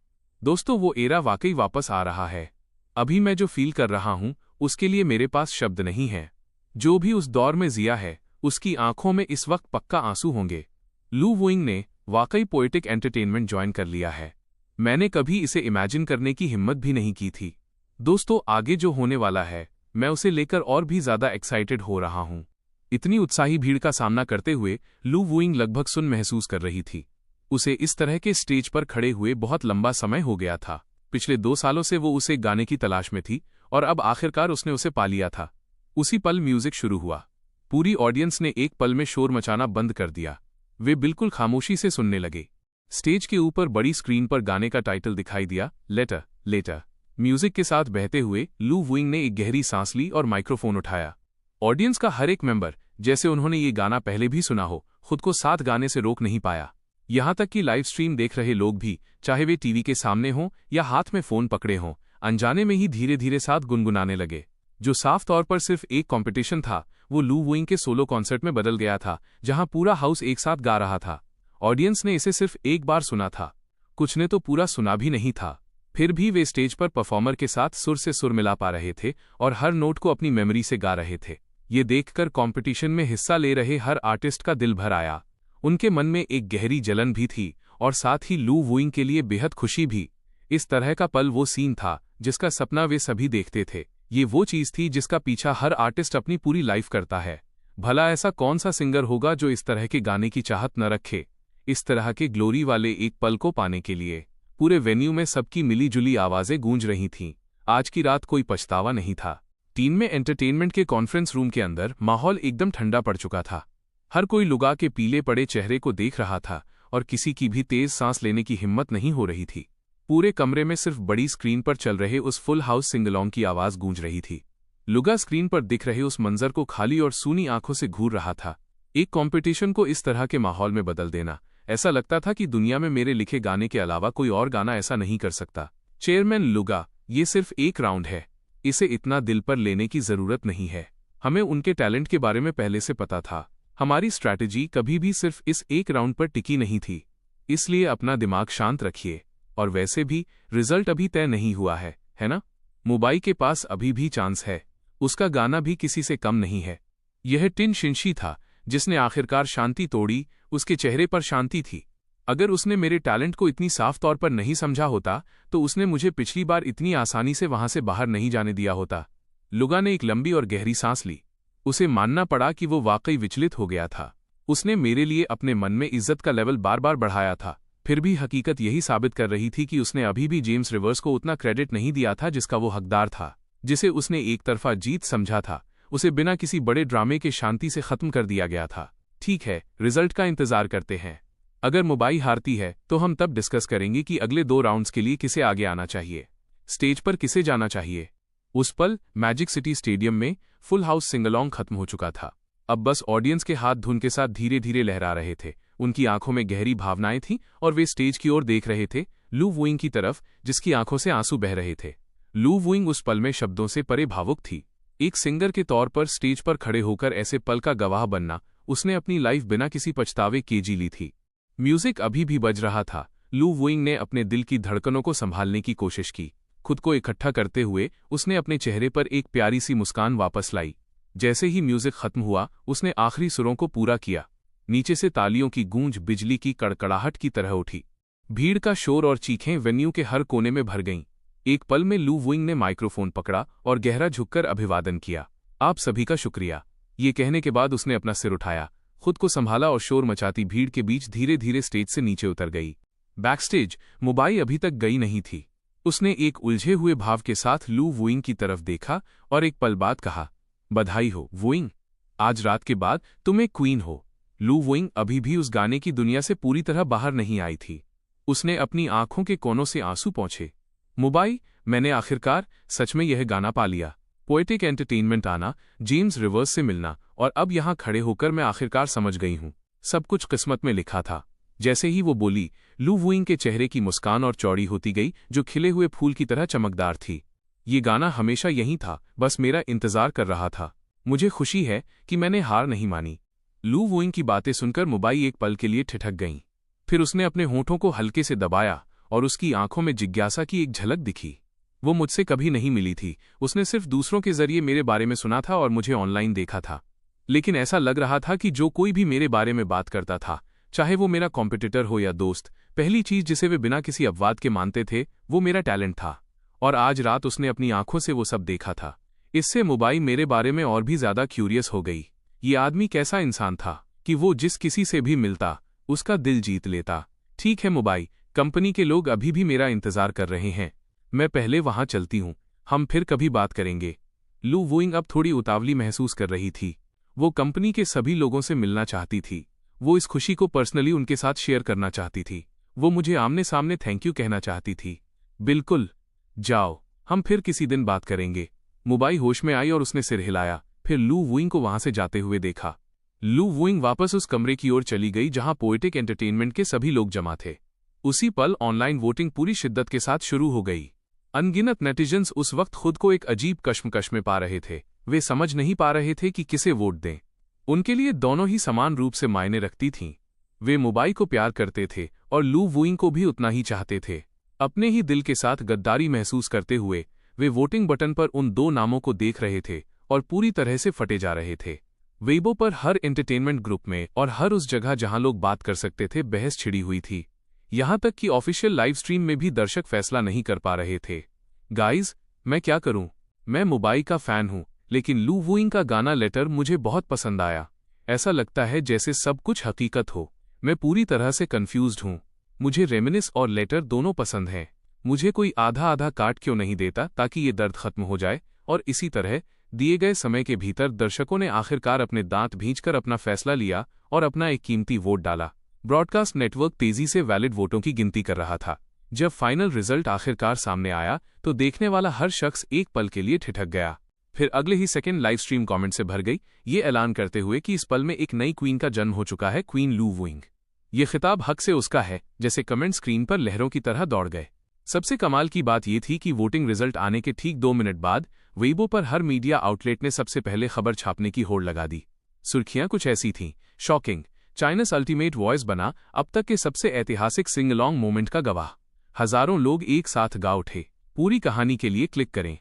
A: दोस्तों, वो एरा वाकई वापस आ रहा है। अभी मैं जो फील कर रहा हूं उसके लिए मेरे पास शब्द नहीं है। जो भी उस दौर में जिया है उसकी आंखों में इस वक्त पक्का आंसू होंगे। लू वुइंग ने वाकई पोएटिक एंटरटेनमेंट ज्वाइन कर लिया है। मैंने कभी इसे इमेजिन करने की हिम्मत भी नहीं की थी। दोस्तों, आगे जो होने वाला है मैं उसे लेकर और भी ज्यादा एक्साइटेड हो रहा हूं। इतनी उत्साही भीड़ का सामना करते हुए लू वुइंग लगभग सुन्न महसूस कर रही थी। उसे इस तरह के स्टेज पर खड़े हुए बहुत लंबा समय हो गया था। पिछले 2 सालों से वो उसे गाने की तलाश में थी और अब आखिरकार उसने उसे पा लिया था। उसी पल म्यूजिक शुरू हुआ। पूरी ऑडियंस ने एक पल में शोर मचाना बंद कर दिया। वे बिल्कुल खामोशी से सुनने लगे। स्टेज के ऊपर बड़ी स्क्रीन पर गाने का टाइटल दिखाई दिया, लेटर लेटर। म्यूजिक के साथ बहते हुए लू वुइंग ने एक गहरी सांस ली और माइक्रोफोन उठाया। ऑडियंस का हर एक मेंबर, जैसे उन्होंने ये गाना पहले भी सुना हो, खुद को साथ गाने से रोक नहीं पाया। यहां तक कि लाइव स्ट्रीम देख रहे लोग भी, चाहे वे टीवी के सामने हों या हाथ में फोन पकड़े हों, अनजाने में ही धीरे धीरे साथ गुनगुनाने लगे। जो साफ तौर पर सिर्फ एक कॉम्पिटिशन था, वो लू वुइंग के सोलो कॉन्सर्ट में बदल गया था, जहां पूरा हाउस एक साथ गा रहा था। ऑडियंस ने इसे सिर्फ एक बार सुना था, कुछ ने तो पूरा सुना भी नहीं था। फिर भी वे स्टेज पर परफॉर्मर के साथ सुर से सुर मिला पा रहे थे और हर नोट को अपनी मेमोरी से गा रहे थे। ये देखकर कंपटीशन में हिस्सा ले रहे हर आर्टिस्ट का दिल भर आया। उनके मन में एक गहरी जलन भी थी और साथ ही लू वुइंग के लिए बेहद खुशी भी। इस तरह का पल वो सीन था जिसका सपना वे सभी देखते थे। ये वो चीज थी जिसका पीछा हर आर्टिस्ट अपनी पूरी लाइफ करता है। भला ऐसा कौन सा सिंगर होगा जो इस तरह के गाने की चाहत न रखे। इस तरह के ग्लोरी वाले एक पल को पाने के लिए पूरे वेन्यू में सबकी मिली-जुली आवाजें गूंज रही थीं। आज की रात कोई पछतावा नहीं था। टीम में एंटरटेनमेंट के कॉन्फ्रेंस रूम के अंदर माहौल एकदम ठंडा पड़ चुका था। हर कोई लुगा के पीले पड़े चेहरे को देख रहा था और किसी की भी तेज सांस लेने की हिम्मत नहीं हो रही थी। पूरे कमरे में सिर्फ बड़ी स्क्रीन पर चल रहे उस फुल हाउस सिंगलोंग की आवाज गूंज रही थी। लुगा स्क्रीन पर दिख रहे उस मंजर को खाली और सूनी आंखों से घूर रहा था। एक कॉम्पिटिशन को इस तरह के माहौल में बदल देना, ऐसा लगता था कि दुनिया में मेरे लिखे गाने के अलावा कोई और गाना ऐसा नहीं कर सकता। चेयरमैन लुगा, ये सिर्फ एक राउंड है, इसे इतना दिल पर लेने की जरूरत नहीं है। हमें उनके टैलेंट के बारे में पहले से पता था। हमारी स्ट्रैटेजी कभी भी सिर्फ इस एक राउंड पर टिकी नहीं थी। इसलिए अपना दिमाग शांत रखिए। और वैसे भी रिजल्ट अभी तय नहीं हुआ है ना? मोबाइल के पास अभी भी चांस है। उसका गाना भी किसी से कम नहीं है। यह टिन शिंशी था जिसने आखिरकार शांति तोड़ी। उसके चेहरे पर शांति थी, अगर उसने मेरे टैलेंट को इतनी साफ तौर पर नहीं समझा होता तो उसने मुझे पिछली बार इतनी आसानी से वहां से बाहर नहीं जाने दिया होता। लुगा ने एक लंबी और गहरी सांस ली। उसे मानना पड़ा कि वो वाकई विचलित हो गया था। उसने मेरे लिए अपने मन में इज्जत का लेवल बार बार बढ़ाया था, फिर भी हकीकत यही साबित कर रही थी कि उसने अभी भी जेम्स रिवर्स को उतना क्रेडिट नहीं दिया था जिसका वो हकदार था, जिसे उसने एक तरफा जीत समझा था। उसे बिना किसी बड़े ड्रामे के शांति से खत्म कर दिया गया था। ठीक है, रिजल्ट का इंतजार करते हैं। अगर मुंबई हारती है तो हम तब डिस्कस करेंगे कि अगले 2 राउंड्स के लिए किसे आगे आना चाहिए, स्टेज पर किसे जाना चाहिए। उस पल मैजिक सिटी स्टेडियम में फुल हाउस सिंगलोंग खत्म हो चुका था। अब बस ऑडियंस के हाथ धुन के साथ धीरे धीरे लहरा रहे थे। उनकी आंखों में गहरी भावनाएं थीं और वे स्टेज की ओर देख रहे थे, लू वुइंग की तरफ, जिसकी आंखों से आंसू बह रहे थे। लू वुइंग उस पल में शब्दों से परे भावुक थी। एक सिंगर के तौर पर स्टेज पर खड़े होकर ऐसे पल का गवाह बनना, उसने अपनी लाइफ बिना किसी पछतावे के जी ली थी। म्यूजिक अभी भी बज रहा था। लू वुइंग ने अपने दिल की धड़कनों को संभालने की कोशिश की। खुद को इकट्ठा करते हुए उसने अपने चेहरे पर एक प्यारी सी मुस्कान वापस लाई। जैसे ही म्यूजिक खत्म हुआ, उसने आखिरी सुरों को पूरा किया। नीचे से तालियों की गूंज बिजली की कड़कड़ाहट की तरह उठी। भीड़ का शोर और चीखें वेन्यू के हर कोने में भर गईं। एक पल में लू वुइंग ने माइक्रोफोन पकड़ा और गहरा झुककर अभिवादन किया। आप सभी का शुक्रिया। ये कहने के बाद उसने अपना सिर उठाया, खुद को संभाला और शोर मचाती भीड़ के बीच धीरे धीरे स्टेज से नीचे उतर गई। बैकस्टेज मुंबई अभी तक गई नहीं थी। उसने एक उलझे हुए भाव के साथ लू वुइंग की तरफ देखा और एक पल बाद कहा, बधाई हो वुइंग, आज रात के बाद तुम एक क्वीन हो। लू वुइंग अभी भी उस गाने की दुनिया से पूरी तरह बाहर नहीं आई थी। उसने अपनी आंखों के कोनों से आंसू पोंछे। मुंबई, मैंने आखिरकार सच में यह गाना पा लिया। पोएटिक एंटरटेनमेंट आना, जेम्स रिवर्स से मिलना, और अब यहां खड़े होकर मैं आखिरकार समझ गई हूं, सब कुछ किस्मत में लिखा था। जैसे ही वो बोली, लू वुइंग के चेहरे की मुस्कान और चौड़ी होती गई, जो खिले हुए फूल की तरह चमकदार थी। ये गाना हमेशा यहीं था, बस मेरा इंतजार कर रहा था। मुझे खुशी है कि मैंने हार नहीं मानी। लू वुइंग की बातें सुनकर मुंबई एक पल के लिए ठिठक गईं। फिर उसने अपने होठों को हल्के से दबाया और उसकी आंखों में जिज्ञासा की एक झलक दिखी। वो मुझसे कभी नहीं मिली थी, उसने सिर्फ दूसरों के जरिए मेरे बारे में सुना था और मुझे ऑनलाइन देखा था। लेकिन ऐसा लग रहा था कि जो कोई भी मेरे बारे में बात करता था, चाहे वो मेरा कॉम्पिटिटर हो या दोस्त, पहली चीज जिसे वे बिना किसी अपवाद के मानते थे वो मेरा टैलेंट था। और आज रात उसने अपनी आंखों से वो सब देखा था। इससे मुंबई मेरे बारे में और भी ज्यादा क्यूरियस हो गई। ये आदमी कैसा इंसान था कि वो जिस किसी से भी मिलता उसका दिल जीत लेता। ठीक है मुंबई, कंपनी के लोग अभी भी मेरा इंतजार कर रहे हैं, मैं पहले वहां चलती हूं, हम फिर कभी बात करेंगे। लू वुइंग अब थोड़ी उतावली महसूस कर रही थी। वो कंपनी के सभी लोगों से मिलना चाहती थी। वो इस खुशी को पर्सनली उनके साथ शेयर करना चाहती थी। वो मुझे आमने सामने थैंक यू कहना चाहती थी। बिल्कुल, जाओ, हम फिर किसी दिन बात करेंगे। मुंबई होश में आई और उसने सिर हिलाया, फिर लू वुइंग को वहां से जाते हुए देखा। लू वुइंग वापस उस कमरे की ओर चली गई जहां पोएटिक एंटरटेनमेंट के सभी लोग जमा थे। उसी पल ऑनलाइन वोटिंग पूरी शिद्दत के साथ शुरू हो गई। अनगिनत नेटिजन्स उस वक्त खुद को एक अजीब कश्मकश में पा रहे थे। वे समझ नहीं पा रहे थे कि किसे वोट दें। उनके लिए दोनों ही समान रूप से मायने रखती थीं। वे मुंबई को प्यार करते थे और लू वुइंग को भी उतना ही चाहते थे। अपने ही दिल के साथ गद्दारी महसूस करते हुए वे वोटिंग बटन पर उन 2 नामों को देख रहे थे और पूरी तरह से फटे जा रहे थे। वेबो पर हर एंटरटेनमेंट ग्रुप में और हर उस जगह जहां लोग बात कर सकते थे बहस छिड़ी हुई थी। यहां तक कि ऑफिशियल लाइव स्ट्रीम में भी दर्शक फैसला नहीं कर पा रहे थे। गाइज, मैं क्या करूं? मैं मुंबई का फैन हूं, लेकिन लू वुइंग का गाना लेटर मुझे बहुत पसंद आया। ऐसा लगता है जैसे सब कुछ हकीकत हो। मैं पूरी तरह से कंफ्यूज्ड हूं। मुझे रेमिनिस और लेटर दोनों पसंद हैं। मुझे कोई आधा आधा काट क्यों नहीं देता ताकि ये दर्द खत्म हो जाए। और इसी तरह दिए गए समय के भीतर दर्शकों ने आखिरकार अपने दांत भींचकर अपना फैसला लिया और अपना एक कीमती वोट डाला। ब्रॉडकास्ट नेटवर्क तेजी से वैलिड वोटों की गिनती कर रहा था। जब फाइनल रिजल्ट आखिरकार सामने आया तो देखने वाला हर शख्स एक पल के लिए ठिठक गया। फिर अगले ही सेकंड लाइव स्ट्रीम कमेंट से भर गई, ये ऐलान करते हुए कि इस पल में एक नई क्वीन का जन्म हो चुका है, क्वीन लू वुइंग। ये खिताब हक से उसका है। जैसे कमेंट स्क्रीन पर लहरों की तरह दौड़ गए। सबसे कमाल की बात यह थी कि वोटिंग रिजल्ट आने के ठीक 2 मिनट बाद वेबो पर हर मीडिया आउटलेट ने सबसे पहले खबर छापने की होड़ लगा दी। सुर्खियां कुछ ऐसी थीं, शॉकिंग, चाइना's अल्टीमेट वॉइस बना अब तक के सबसे ऐतिहासिक सिंगलॉन्ग मोमेंट का गवाह। हजारों लोग एक साथ गा उठे। पूरी कहानी के लिए क्लिक करें।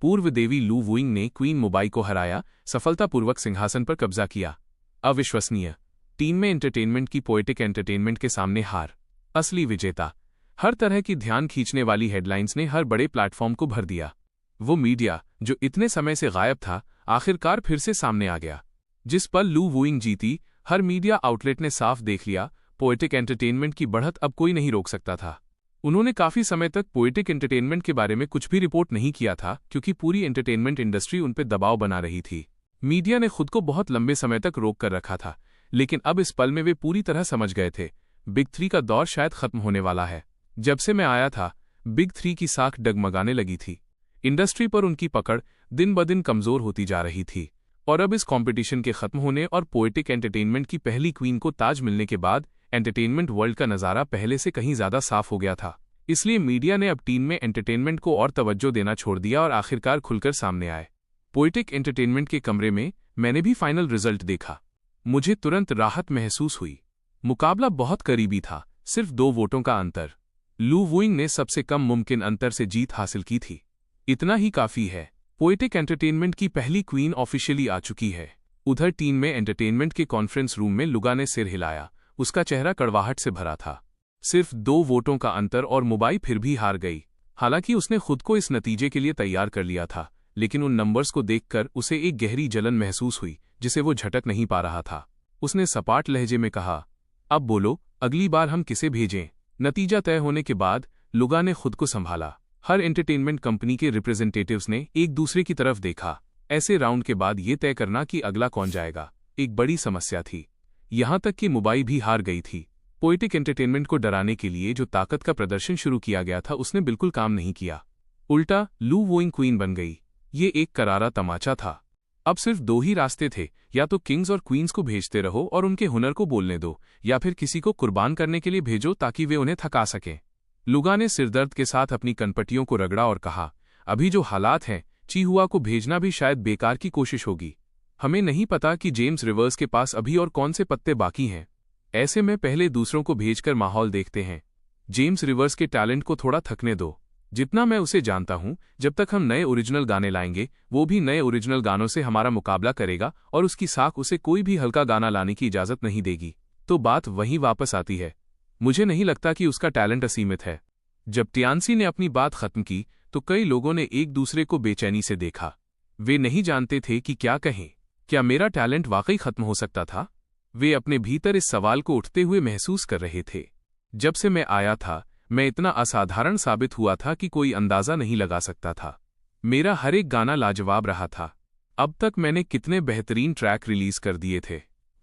A: पूर्व देवी लू वुइंग ने क्वीन मुंबई को हराया, सफलतापूर्वक सिंहासन पर कब्जा किया। अविश्वसनीय। टीम में एंटरटेनमेंट की पोएटिक एंटरटेनमेंट के सामने हार। असली विजेता। हर तरह की ध्यान खींचने वाली हेडलाइंस ने हर बड़े प्लेटफॉर्म को भर दिया। वो मीडिया जो इतने समय से गायब था, आखिरकार फिर से सामने आ गया। जिस पल लू वुइंग जीती, हर मीडिया आउटलेट ने साफ देख लिया, पोएटिक एंटरटेनमेंट की बढ़त अब कोई नहीं रोक सकता था। उन्होंने काफी समय तक पोएटिक एंटरटेनमेंट के बारे में कुछ भी रिपोर्ट नहीं किया था, क्योंकि पूरी एंटरटेनमेंट इंडस्ट्री उन पर दबाव बना रही थी। मीडिया ने खुद को बहुत लंबे समय तक रोक कर रखा था, लेकिन अब इस पल में वे पूरी तरह समझ गए थे, बिग थ्री का दौर शायद खत्म होने वाला है। जब से मैं आया था, बिग थ्री की साख डगमगाने लगी थी। इंडस्ट्री पर उनकी पकड़ दिन ब दिन कमजोर होती जा रही थी, और अब इस कंपटीशन के खत्म होने और पोएटिक एंटरटेनमेंट की पहली क्वीन को ताज मिलने के बाद एंटरटेनमेंट वर्ल्ड का नज़ारा पहले से कहीं ज्यादा साफ हो गया था। इसलिए मीडिया ने अब टीम में एंटरटेनमेंट को और तवज्जो देना छोड़ दिया और आखिरकार खुलकर सामने आए। पोएटिक एंटरटेनमेंट के कमरे में मैंने भी फाइनल रिजल्ट देखा। मुझे तुरंत राहत महसूस हुई। मुकाबला बहुत करीबी था, सिर्फ 2 वोटों का अंतर। लू वुइंग ने सबसे कम मुमकिन अंतर से जीत हासिल की थी। इतना ही काफी है, पोएटिक एंटरटेनमेंट की पहली क्वीन ऑफिशियली आ चुकी है। उधर टीम में एंटरटेनमेंट के कॉन्फ्रेंस रूम में लुगा ने सिर हिलाया। उसका चेहरा कड़वाहट से भरा था। सिर्फ 2 वोटों का अंतर और मुंबई फिर भी हार गई। हालांकि उसने खुद को इस नतीजे के लिए तैयार कर लिया था, लेकिन उन नंबर्स को देखकर उसे एक गहरी जलन महसूस हुई, जिसे वो झटक नहीं पा रहा था। उसने सपाट लहजे में कहा, अब बोलो, अगली बार हम किसे भेजें? नतीजा तय होने के बाद लुगा ने खुद को संभाला। हर एंटरटेनमेंट कंपनी के रिप्रेजेंटेटिव्स ने एक दूसरे की तरफ देखा। ऐसे राउंड के बाद ये तय करना कि अगला कौन जाएगा, एक बड़ी समस्या थी। यहां तक कि मुंबई भी हार गई थी। पोएटिक एंटरटेनमेंट को डराने के लिए जो ताकत का प्रदर्शन शुरू किया गया था, उसने बिल्कुल काम नहीं किया। उल्टा लू वुइंग क्वीन बन गई। ये एक करारा तमाचा था। अब सिर्फ 2 ही रास्ते थे, या तो किंग्स और क्वींस को भेजते रहो और उनके हुनर को बोलने दो, या फिर किसी को कुर्बान करने के लिए भेजो ताकि वे उन्हें थका सकें। लुगा ने सिरदर्द के साथ अपनी कनपटियों को रगड़ा और कहा, अभी जो हालात हैं, चीहुआ को भेजना भी शायद बेकार की कोशिश होगी। हमें नहीं पता कि जेम्स रिवर्स के पास अभी और कौन से पत्ते बाकी हैं। ऐसे में पहले दूसरों को भेजकर माहौल देखते हैं। जेम्स रिवर्स के टैलेंट को थोड़ा थकने दो। जितना मैं उसे जानता हूं, जब तक हम नए ओरिजिनल गाने लाएंगे, वो भी नए ओरिजिनल गानों से हमारा मुकाबला करेगा और उसकी साख उसे कोई भी हल्का गाना लाने की इजाजत नहीं देगी। तो बात वहीं वापस आती है, मुझे नहीं लगता कि उसका टैलेंट असीमित है। जब टियान्सी ने अपनी बात खत्म की, तो कई लोगों ने एक दूसरे को बेचैनी से देखा। वे नहीं जानते थे कि क्या कहें। क्या मेरा टैलेंट वाकई खत्म हो सकता था? वे अपने भीतर इस सवाल को उठते हुए महसूस कर रहे थे। जब से मैं आया था, मैं इतना असाधारण साबित हुआ था कि कोई अंदाजा नहीं लगा सकता था। मेरा हर एक गाना लाजवाब रहा था। अब तक मैंने कितने बेहतरीन ट्रैक रिलीज कर दिए थे।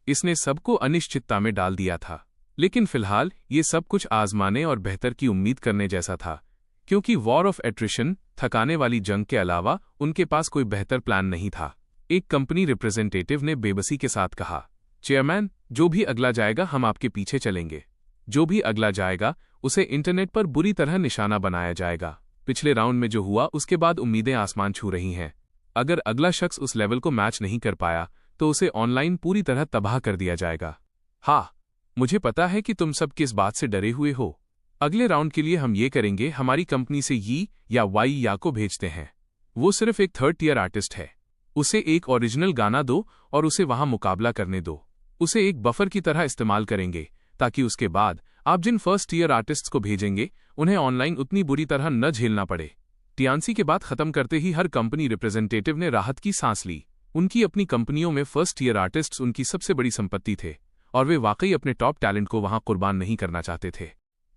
A: इसने सबको अनिश्चितता में डाल दिया था। लेकिन फिलहाल ये सब कुछ आजमाने और बेहतर की उम्मीद करने जैसा था, क्योंकि वॉर ऑफ एट्रिशन, थकाने वाली जंग के अलावा उनके पास कोई बेहतर प्लान नहीं था। एक कंपनी रिप्रेजेंटेटिव ने बेबसी के साथ कहा, चेयरमैन, जो भी अगला जाएगा हम आपके पीछे चलेंगे। जो भी अगला जाएगा उसे इंटरनेट पर बुरी तरह निशाना बनाया जाएगा। पिछले राउंड में जो हुआ, उसके बाद उम्मीदें आसमान छू रही हैं। अगर अगला शख्स उस लेवल को मैच नहीं कर पाया, तो उसे ऑनलाइन पूरी तरह तबाह कर दिया जाएगा। हाँ, मुझे पता है कि तुम सब किस बात से डरे हुए हो। अगले राउंड के लिए हम ये करेंगे, हमारी कंपनी से यी या वाई या को भेजते हैं। वो सिर्फ एक 3rd टियर आर्टिस्ट है। उसे एक ओरिजिनल गाना दो और उसे वहां मुकाबला करने दो। उसे एक बफर की तरह इस्तेमाल करेंगे, ताकि उसके बाद आप जिन 1st टियर आर्टिस्ट्स को भेजेंगे, उन्हें ऑनलाइन उतनी बुरी तरह न झेलना पड़े। टियान्सी के बात खत्म करते ही हर कंपनी रिप्रेजेंटेटिव ने राहत की सांस ली। उनकी अपनी कंपनियों में 1st टियर आर्टिस्ट्स उनकी सबसे बड़ी संपत्ति थे, और वे वाकई अपने टॉप टैलेंट को वहां कुर्बान नहीं करना चाहते थे।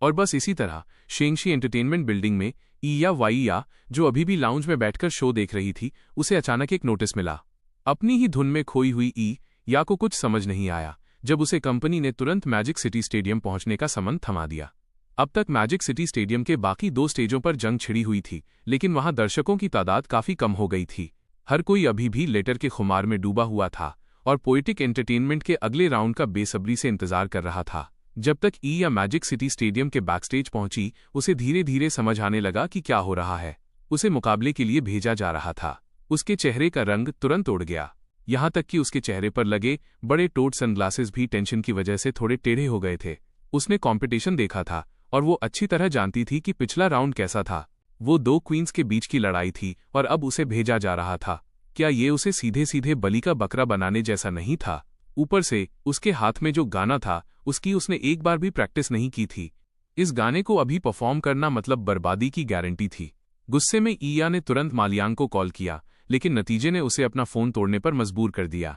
A: और बस इसी तरह शेंगशी एंटरटेनमेंट बिल्डिंग में ई या वाई या, जो अभी भी लाउंज में बैठकर शो देख रही थी, उसे अचानक एक नोटिस मिला। अपनी ही धुन में खोई हुई ई या को कुछ समझ नहीं आया, जब उसे कंपनी ने तुरंत मैजिक सिटी स्टेडियम पहुंचने का समन थमा दिया। अब तक मैजिक सिटी स्टेडियम के बाकी 2 स्टेजों पर जंग छिड़ी हुई थी, लेकिन वहां दर्शकों की तादाद काफी कम हो गई थी। हर कोई अभी भी लेटर के खुमार में डूबा हुआ था और पोएटिक एंटरटेनमेंट के अगले राउंड का बेसब्री से इंतजार कर रहा था। जब तक ई या मैजिक सिटी स्टेडियम के बैकस्टेज पहुंची, उसे धीरे धीरे समझ आने लगा कि क्या हो रहा है। उसे मुकाबले के लिए भेजा जा रहा था। उसके चेहरे का रंग तुरंत उड़ गया, यहां तक कि उसके चेहरे पर लगे बड़े टोट सनग्लासेस भी टेंशन की वजह से थोड़े टेढ़े हो गए थे। उसने कंपटीशन देखा था और वो अच्छी तरह जानती थी कि पिछला राउंड कैसा था। वो 2 क्वींस के बीच की लड़ाई थी और अब उसे भेजा जा रहा था। क्या ये उसे सीधे सीधे बलि का बकरा बनाने जैसा नहीं था? ऊपर से उसके हाथ में जो गाना था, उसकी उसने एक बार भी प्रैक्टिस नहीं की थी। इस गाने को अभी परफॉर्म करना मतलब बर्बादी की गारंटी थी। गुस्से में ईया ने तुरंत मालियांग को कॉल किया, लेकिन नतीजे ने उसे अपना फोन तोड़ने पर मजबूर कर दिया।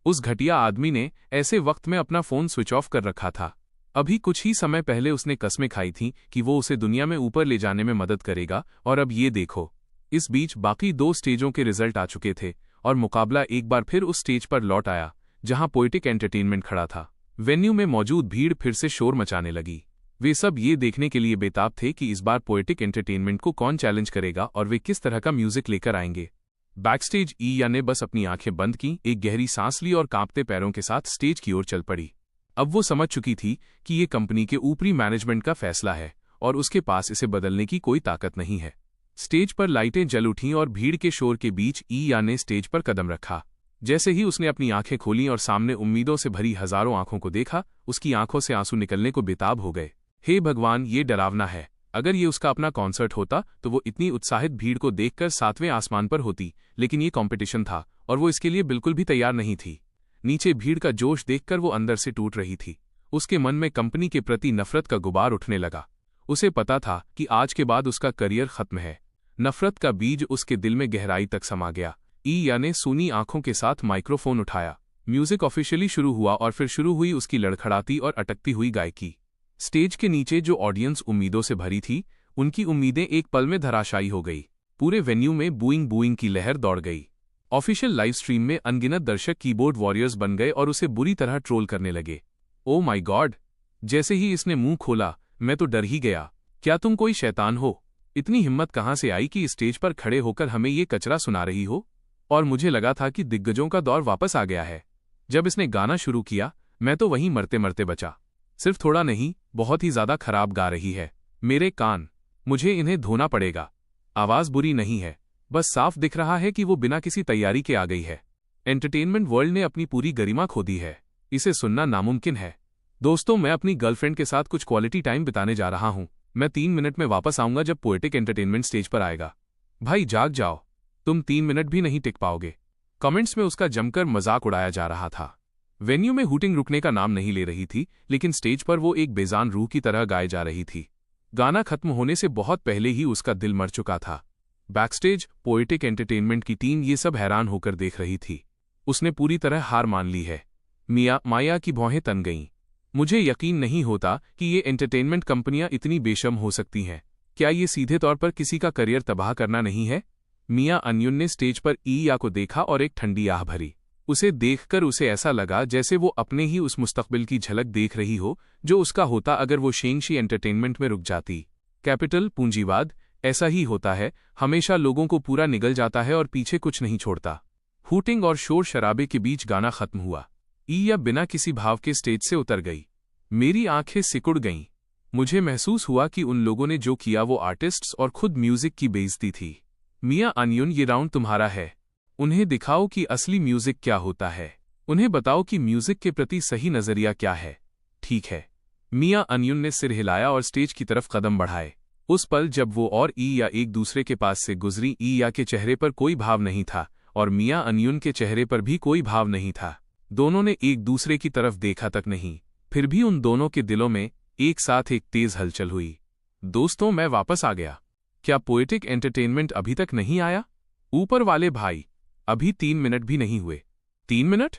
A: उस घटिया आदमी ने ऐसे वक्त में अपना फोन स्विच ऑफ कर रखा था। अभी कुछ ही समय पहले उसने कस्में खाई थीं कि वो उसे दुनिया में ऊपर ले जाने में मदद करेगा, और अब ये देखो। इस बीच बाकी 2 स्टेजों के रिजल्ट आ चुके थे और मुकाबला एक बार फिर उस स्टेज पर लौट आया जहां पोएटिक एंटरटेनमेंट खड़ा था। वेन्यू में मौजूद भीड़ फिर से शोर मचाने लगी। वे सब ये देखने के लिए बेताब थे कि इस बार पोएटिक एंटरटेनमेंट को कौन चैलेंज करेगा और वे किस तरह का म्यूजिक लेकर आएंगे। बैकस्टेज ईया ने बस अपनी आंखें बंद की, एक गहरी सांस ली और कांपते पैरों के साथ स्टेज की ओर चल पड़ी। अब वो समझ चुकी थी कि ये कंपनी के ऊपरी मैनेजमेंट का फैसला है और उसके पास इसे बदलने की कोई ताकत नहीं है। स्टेज पर लाइटें जल उठीं और भीड़ के शोर के बीच ईया ने स्टेज पर कदम रखा। जैसे ही उसने अपनी आंखें खोलीं और सामने उम्मीदों से भरी हजारों आंखों को देखा, उसकी आंखों से आंसू निकलने को बेताब हो गए। हे भगवान, ये डरावना है। अगर ये उसका अपना कॉन्सर्ट होता तो वो इतनी उत्साहित भीड़ को देखकर 7वें आसमान पर होती, लेकिन ये कॉम्पिटिशन था और वो इसके लिए बिल्कुल भी तैयार नहीं थी। नीचे भीड़ का जोश देखकर वो अंदर से टूट रही थी। उसके मन में कंपनी के प्रति नफरत का गुबार उठने लगा। उसे पता था कि आज के बाद उसका करियर खत्म है। नफरत का बीज उसके दिल में गहराई तक समा गया। ईया ने सूनी आंखों के साथ माइक्रोफोन उठाया। म्यूजिक ऑफिशियली शुरू हुआ और फिर शुरू हुई उसकी लड़खड़ाती और अटकती हुई गायकी। स्टेज के नीचे जो ऑडियंस उम्मीदों से भरी थी, उनकी उम्मीदें एक पल में धराशायी हो गई। पूरे वेन्यू में बूइंग बूइंग की लहर दौड़ गई। ऑफिशियल लाइव स्ट्रीम में अनगिनत दर्शक कीबोर्ड वॉरियर्स बन गए और उसे बुरी तरह ट्रोल करने लगे। Oh my God! जैसे ही इसने मुंह खोला, मैं तो डर ही गया। क्या तुम कोई शैतान हो? इतनी हिम्मत कहां से आई कि स्टेज पर खड़े होकर हमें ये कचरा सुना रही हो? और मुझे लगा था कि दिग्गजों का दौर वापस आ गया है। जब इसने गाना शुरू किया, मैं तो वहीं मरते मरते बचा। सिर्फ थोड़ा नहीं, बहुत ही ज्यादा खराब गा रही है। मेरे कान, मुझे इन्हें धोना पड़ेगा। आवाज बुरी नहीं है, बस साफ दिख रहा है कि वो बिना किसी तैयारी के आ गई है। एंटरटेनमेंट वर्ल्ड ने अपनी पूरी गरिमा खो दी है। इसे सुनना नामुमकिन है। दोस्तों, मैं अपनी गर्लफ्रेंड के साथ कुछ क्वालिटी टाइम बिताने जा रहा हूं। मैं 3 मिनट में वापस आऊंगा जब पोएटिक एंटरटेनमेंट स्टेज पर आएगा। भाई जाग जाओ, तुम 3 मिनट भी नहीं टिक पाओगे। कमेंट्स में उसका जमकर मजाक उड़ाया जा रहा था। वेन्यू में हूटिंग रुकने का नाम नहीं ले रही थी, लेकिन स्टेज पर वो एक बेजान रूह की तरह गाए जा रही थी। गाना खत्म होने से बहुत पहले ही उसका दिल मर चुका था। बैकस्टेज पोएटिक एंटरटेनमेंट की टीम ये सब हैरान होकर देख रही थी। उसने पूरी तरह हार मान ली है। माया की भौहें तन गईं। मुझे यकीन नहीं होता कि ये एंटरटेनमेंट कंपनियां इतनी बेशर्म हो सकती हैं। क्या ये सीधे तौर पर किसी का करियर तबाह करना नहीं है? मिया अन्युन ने स्टेज पर ईया को देखा और एक ठंडी आह भरी। उसे देखकर उसे ऐसा लगा जैसे वो अपने ही उस मुस्तकबिल की झलक देख रही हो जो उसका होता अगर वो शेंगशी एंटरटेनमेंट में रुक जाती। कैपिटल पूंजीवाद ऐसा ही होता है, हमेशा लोगों को पूरा निगल जाता है और पीछे कुछ नहीं छोड़ता। हूटिंग और शोर शराबे के बीच गाना खत्म हुआ। ईया बिना किसी भाव के स्टेज से उतर गई। मेरी आंखें सिकुड़ गईं। मुझे महसूस हुआ कि उन लोगों ने जो किया वो आर्टिस्ट्स और खुद म्यूजिक की बेइज्जती थी। मिया अन्युन, ये राउंड तुम्हारा है। उन्हें दिखाओ कि असली म्यूजिक क्या होता है। उन्हें बताओ कि म्यूजिक के प्रति सही नजरिया क्या है। ठीक है। मिया अन्युन ने सिर हिलाया और स्टेज की तरफ कदम बढ़ाए। उस पल जब वो और ईया एक दूसरे के पास से गुजरी, ईया के चेहरे पर कोई भाव नहीं था और मिया अन्युन के चेहरे पर भी कोई भाव नहीं था। दोनों ने एक दूसरे की तरफ देखा तक नहीं, फिर भी उन दोनों के दिलों में एक साथ एक तेज हलचल हुई। दोस्तों, मैं वापस आ गया। क्या पोएटिक एंटरटेनमेंट अभी तक नहीं आया? ऊपर वाले भाई, अभी 3 मिनट भी नहीं हुए। 3 मिनट?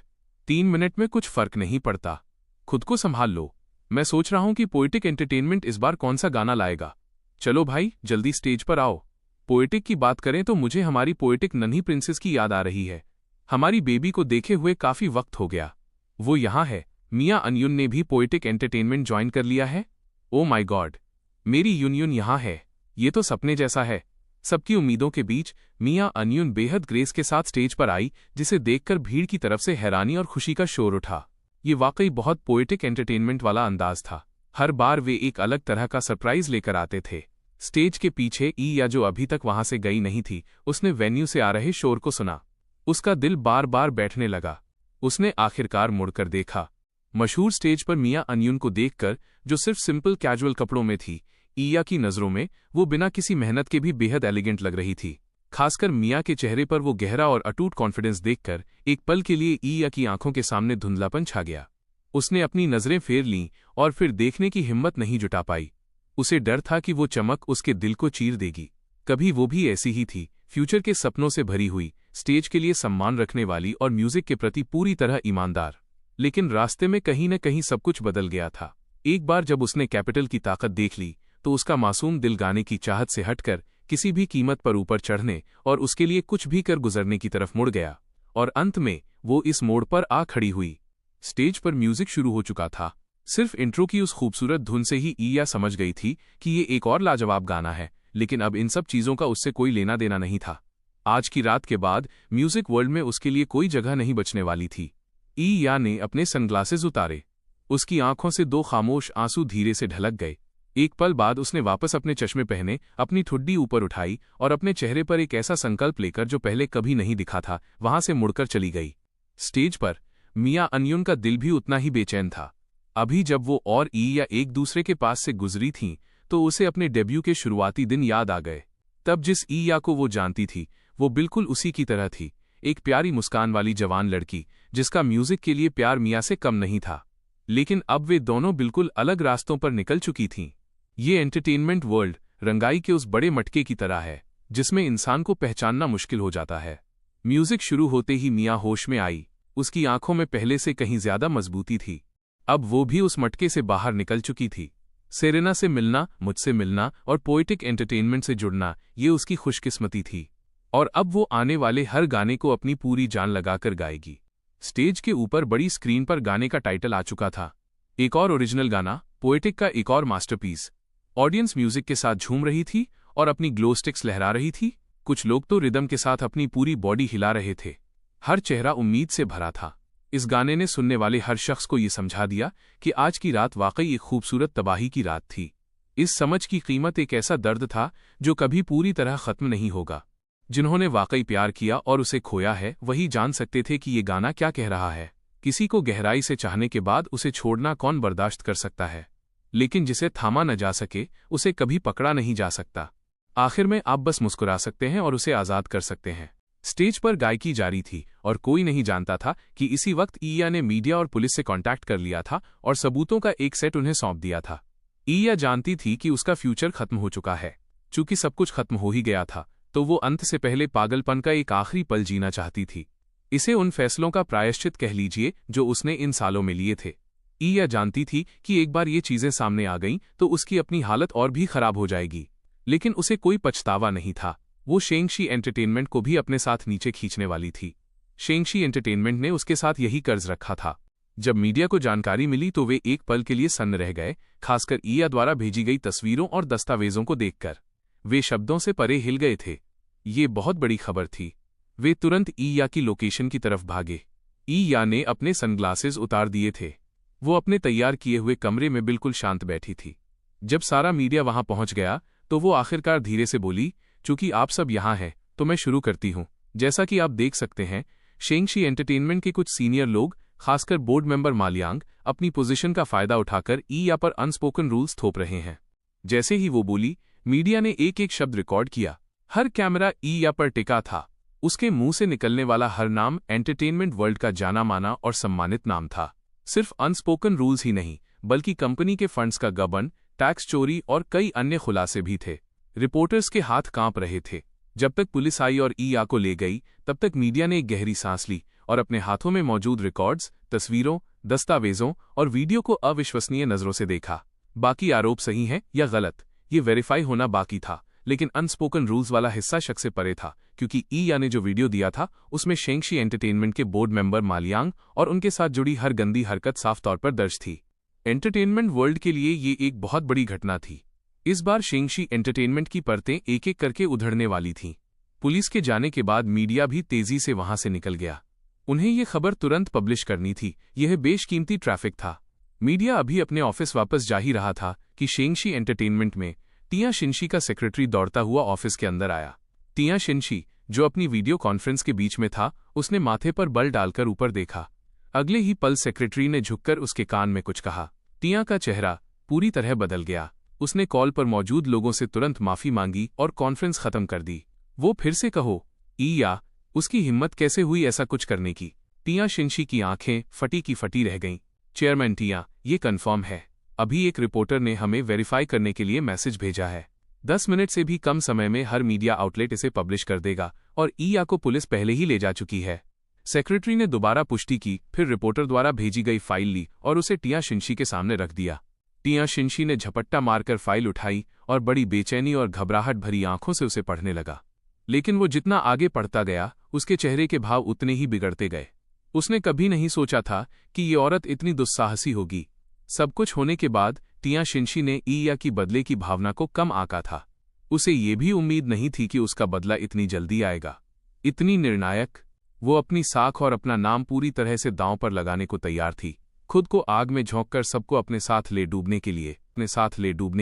A: 3 मिनट में कुछ फर्क नहीं पड़ता। खुद को संभाल लो। मैं सोच रहा हूं कि पोएटिक एंटरटेनमेंट इस बार कौन सा गाना लाएगा। चलो भाई, जल्दी स्टेज पर आओ। पोएटिक की बात करें तो मुझे हमारी पोएटिक नन्ही प्रिंसेस की याद आ रही है। हमारी बेबी को देखे हुए काफी वक्त हो गया। वो यहाँ है। मिया अन्युन ने भी पोएटिक एंटरटेनमेंट ज्वाइन कर लिया है। ओ माय गॉड, मेरी यूनियन यहाँ है। ये तो सपने जैसा है। सबकी उम्मीदों के बीच मिया अन्युन बेहद ग्रेस के साथ स्टेज पर आई, जिसे देखकर भीड़ की तरफ से हैरानी और खुशी का शोर उठा। ये वाकई बहुत पोएटिक एंटरटेनमेंट वाला अंदाज था। हर बार वे एक अलग तरह का सरप्राइज लेकर आते थे। स्टेज के पीछे ईया, जो अभी तक वहां से गई नहीं थी, उसने वेन्यू से आ रहे शोर को सुना। उसका दिल बार बार बैठने लगा। उसने आखिरकार मुड़कर देखा। मशहूर स्टेज पर मिया अन्युन को देखकर, जो सिर्फ सिंपल कैजुअल कपड़ों में थी, ईया की नजरों में वो बिना किसी मेहनत के भी बेहद एलिगेंट लग रही थी। खासकर मिया के चेहरे पर वो गहरा और अटूट कॉन्फिडेंस देखकर एक पल के लिए ईया की आंखों के सामने धुंधलापन छा गया। उसने अपनी नजरें फेर लीं और फिर देखने की हिम्मत नहीं जुटा पाई। उसे डर था कि वो चमक उसके दिल को चीर देगी। कभी वो भी ऐसी ही थी, फ्यूचर के सपनों से भरी हुई, स्टेज के लिए सम्मान रखने वाली और म्यूजिक के प्रति पूरी तरह ईमानदार। लेकिन रास्ते में कहीं न कहीं सब कुछ बदल गया था। एक बार जब उसने कैपिटल की ताकत देख ली तो उसका मासूम दिल गाने की चाहत से हटकर किसी भी कीमत पर ऊपर चढ़ने और उसके लिए कुछ भी कर गुजरने की तरफ मुड़ गया। और अंत में वो इस मोड़ पर आ खड़ी हुई। स्टेज पर म्यूजिक शुरू हो चुका था। सिर्फ इंट्रो की उस खूबसूरत धुन से ही ईया समझ गई थी कि ये एक और लाजवाब गाना है, लेकिन अब इन सब चीजों का उससे कोई लेना देना नहीं था। आज की रात के बाद म्यूजिक वर्ल्ड में उसके लिए कोई जगह नहीं बचने वाली थी। ईया ने अपने सनग्लासेस उतारे। उसकी आंखों से दो खामोश आंसू धीरे से ढलक गए। एक पल बाद उसने वापस अपने चश्मे पहने, अपनी ठुड्डी ऊपर उठाई और अपने चेहरे पर एक ऐसा संकल्प लेकर जो पहले कभी नहीं दिखा था, वहां से मुड़कर चली गई। स्टेज पर मियां अन्युन का दिल भी उतना ही बेचैन था। अभी जब वो और ईया एक दूसरे के पास से गुजरी थीं, तो उसे अपने डेब्यू के शुरुआती दिन याद आ गए। तब जिस ईया को वो जानती थी वो बिल्कुल उसी की तरह थी, एक प्यारी मुस्कान वाली जवान लड़की जिसका म्यूजिक के लिए प्यार मियां से कम नहीं था। लेकिन अब वे दोनों बिल्कुल अलग रास्तों पर निकल चुकी थीं। ये एंटरटेनमेंट वर्ल्ड रंगाई के उस बड़े मटके की तरह है जिसमें इंसान को पहचानना मुश्किल हो जाता है। म्यूजिक शुरू होते ही मियां होश में आई। उसकी आंखों में पहले से कहीं ज्यादा मजबूती थी। अब वो भी उस मटके से बाहर निकल चुकी थी। सेरेना से मिलना, मुझसे मिलना और पोएटिक एंटरटेनमेंट से जुड़ना, ये उसकी खुशकिस्मती थी। और अब वो आने वाले हर गाने को अपनी पूरी जान लगाकर गाएगी। स्टेज के ऊपर बड़ी स्क्रीन पर गाने का टाइटल आ चुका था। एक और ओरिजिनल गाना, पोएटिक का एक और मास्टरपीस। ऑडियंस म्यूजिक के साथ झूम रही थी और अपनी ग्लो स्टिक्स लहरा रही थी। कुछ लोग तो रिदम के साथ अपनी पूरी बॉडी हिला रहे थे। हर चेहरा उम्मीद से भरा था। इस गाने ने सुनने वाले हर शख्स को ये समझा दिया कि आज की रात वाकई एक खूबसूरत तबाही की रात थी। इस समझ की कीमत एक ऐसा दर्द था जो कभी पूरी तरह खत्म नहीं होगा। जिन्होंने वाकई प्यार किया और उसे खोया है, वही जान सकते थे कि ये गाना क्या कह रहा है। किसी को गहराई से चाहने के बाद उसे छोड़ना कौन बर्दाश्त कर सकता है, लेकिन जिसे थामा न जा सके उसे कभी पकड़ा नहीं जा सकता। आखिर में आप बस मुस्कुरा सकते हैं और उसे आज़ाद कर सकते हैं। स्टेज पर गायकी जारी थी और कोई नहीं जानता था कि इसी वक्त ईया ने मीडिया और पुलिस से कांटेक्ट कर लिया था और सबूतों का एक सेट उन्हें सौंप दिया था। ईया जानती थी कि उसका फ्यूचर खत्म हो चुका है। चूंकि सब कुछ खत्म हो ही गया था, तो वो अंत से पहले पागलपन का एक आखिरी पल जीना चाहती थी। इसे उन फैसलों का प्रायश्चित कह लीजिए जो उसने इन सालों में लिए थे। ईया जानती थी कि एक बार ये चीजें सामने आ गईं तो उसकी अपनी हालत और भी खराब हो जाएगी, लेकिन उसे कोई पछतावा नहीं था। वो शेंगशी एंटरटेनमेंट को भी अपने साथ नीचे खींचने वाली थी। शेंगशी एंटरटेनमेंट ने उसके साथ यही कर्ज रखा था। जब मीडिया को जानकारी मिली तो वे एक पल के लिए सन्न रह गए, खासकर ईया द्वारा भेजी गई तस्वीरों और दस्तावेजों को देखकर। वे शब्दों से परे हिल गए थे। ये बहुत बड़ी खबर थी। वे तुरंत ईया की लोकेशन की तरफ भागे। ईया ने अपने सनग्लासेस उतार दिए थे। वो अपने तैयार किए हुए कमरे में बिल्कुल शांत बैठी थी। जब सारा मीडिया वहां पहुंच गया तो वो आखिरकार धीरे से बोली, चूंकि आप सब यहाँ हैं तो मैं शुरू करती हूँ। जैसा कि आप देख सकते हैं, शेंगशी एंटरटेनमेंट के कुछ सीनियर लोग, खासकर बोर्ड मेंबर मालियांग, अपनी पोजीशन का फायदा उठाकर ईया पर अनस्पोकन रूल्स थोप रहे हैं। जैसे ही वो बोली, मीडिया ने एक एक शब्द रिकॉर्ड किया। हर कैमरा ईया पर टिका था। उसके मुंह से निकलने वाला हर नाम एंटरटेनमेंट वर्ल्ड का जाना माना और सम्मानित नाम था। सिर्फ अनस्पोकन रूल्स ही नहीं, बल्कि कंपनी के फंड्स का गबन, टैक्स चोरी और कई अन्य खुलासे भी थे। रिपोर्टर्स के हाथ कांप रहे थे। जब तक पुलिस आई और ईया को ले गई, तब तक मीडिया ने एक गहरी सांस ली और अपने हाथों में मौजूद रिकॉर्ड्स, तस्वीरों, दस्तावेजों और वीडियो को अविश्वसनीय नजरों से देखा। बाकी आरोप सही हैं या गलत, ये वेरीफाई होना बाकी था, लेकिन अनस्पोकन रूल्स वाला हिस्सा शक से परे था, क्योंकि ईया ने जो वीडियो दिया था उसमें शेंगशी एंटरटेनमेंट के बोर्ड मेंबर मालियांग और उनके साथ जुड़ी हर गंदी हरकत साफ तौर पर दर्ज थी। एंटरटेनमेंट वर्ल्ड के लिए ये एक बहुत बड़ी घटना थी। इस बार शेंगशी एंटरटेनमेंट की परतें एक एक करके उधड़ने वाली थीं। पुलिस के जाने के बाद मीडिया भी तेजी से वहां से निकल गया। उन्हें ये खबर तुरंत पब्लिश करनी थी। यह बेशकीमती ट्रैफिक था। मीडिया अभी अपने ऑफिस वापस जा ही रहा था कि शेंगशी एंटरटेनमेंट में टिया शिनशी का सेक्रेटरी दौड़ता हुआ ऑफिस के अंदर आया। टिया शिनशी, जो अपनी वीडियो कॉन्फ्रेंस के बीच में था, उसने माथे पर बल डालकर ऊपर देखा। अगले ही पल सेक्रेटरी ने झुककर उसके कान में कुछ कहा। टिया का चेहरा पूरी तरह बदल गया। उसने कॉल पर मौजूद लोगों से तुरंत माफी मांगी और कॉन्फ्रेंस खत्म कर दी। वो फिर से कहो, ईया, उसकी हिम्मत कैसे हुई ऐसा कुछ करने की? टिया शिनशी की आंखें फटी की फटी रह गईं। चेयरमैन टिया, ये कन्फर्म है। अभी एक रिपोर्टर ने हमें वेरीफाई करने के लिए मैसेज भेजा है। 10 मिनट से भी कम समय में हर मीडिया आउटलेट इसे पब्लिश कर देगा और ईया को पुलिस पहले ही ले जा चुकी है। सेक्रेटरी ने दोबारा पुष्टि की, फिर रिपोर्टर द्वारा भेजी गई फाइल ली और उसे टिया शिंशी के सामने रख दिया। टिया शिंशी ने झपट्टा मारकर फाइल उठाई और बड़ी बेचैनी और घबराहट भरी आंखों से उसे पढ़ने लगा। लेकिन वो जितना आगे पढ़ता गया, उसके चेहरे के भाव उतने ही बिगड़ते गए। उसने कभी नहीं सोचा था कि ये औरत इतनी दुस्साहसी होगी। सब कुछ होने के बाद टिया शिंशी ने ईया की बदले की भावना को कम आंका था। उसे ये भी उम्मीद नहीं थी कि उसका बदला इतनी जल्दी आएगा, इतनी निर्णायक। वो अपनी साख और अपना नाम पूरी तरह से दांव पर लगाने को तैयार थी, खुद को आग में झोंककर सबको अपने साथ ले डूबने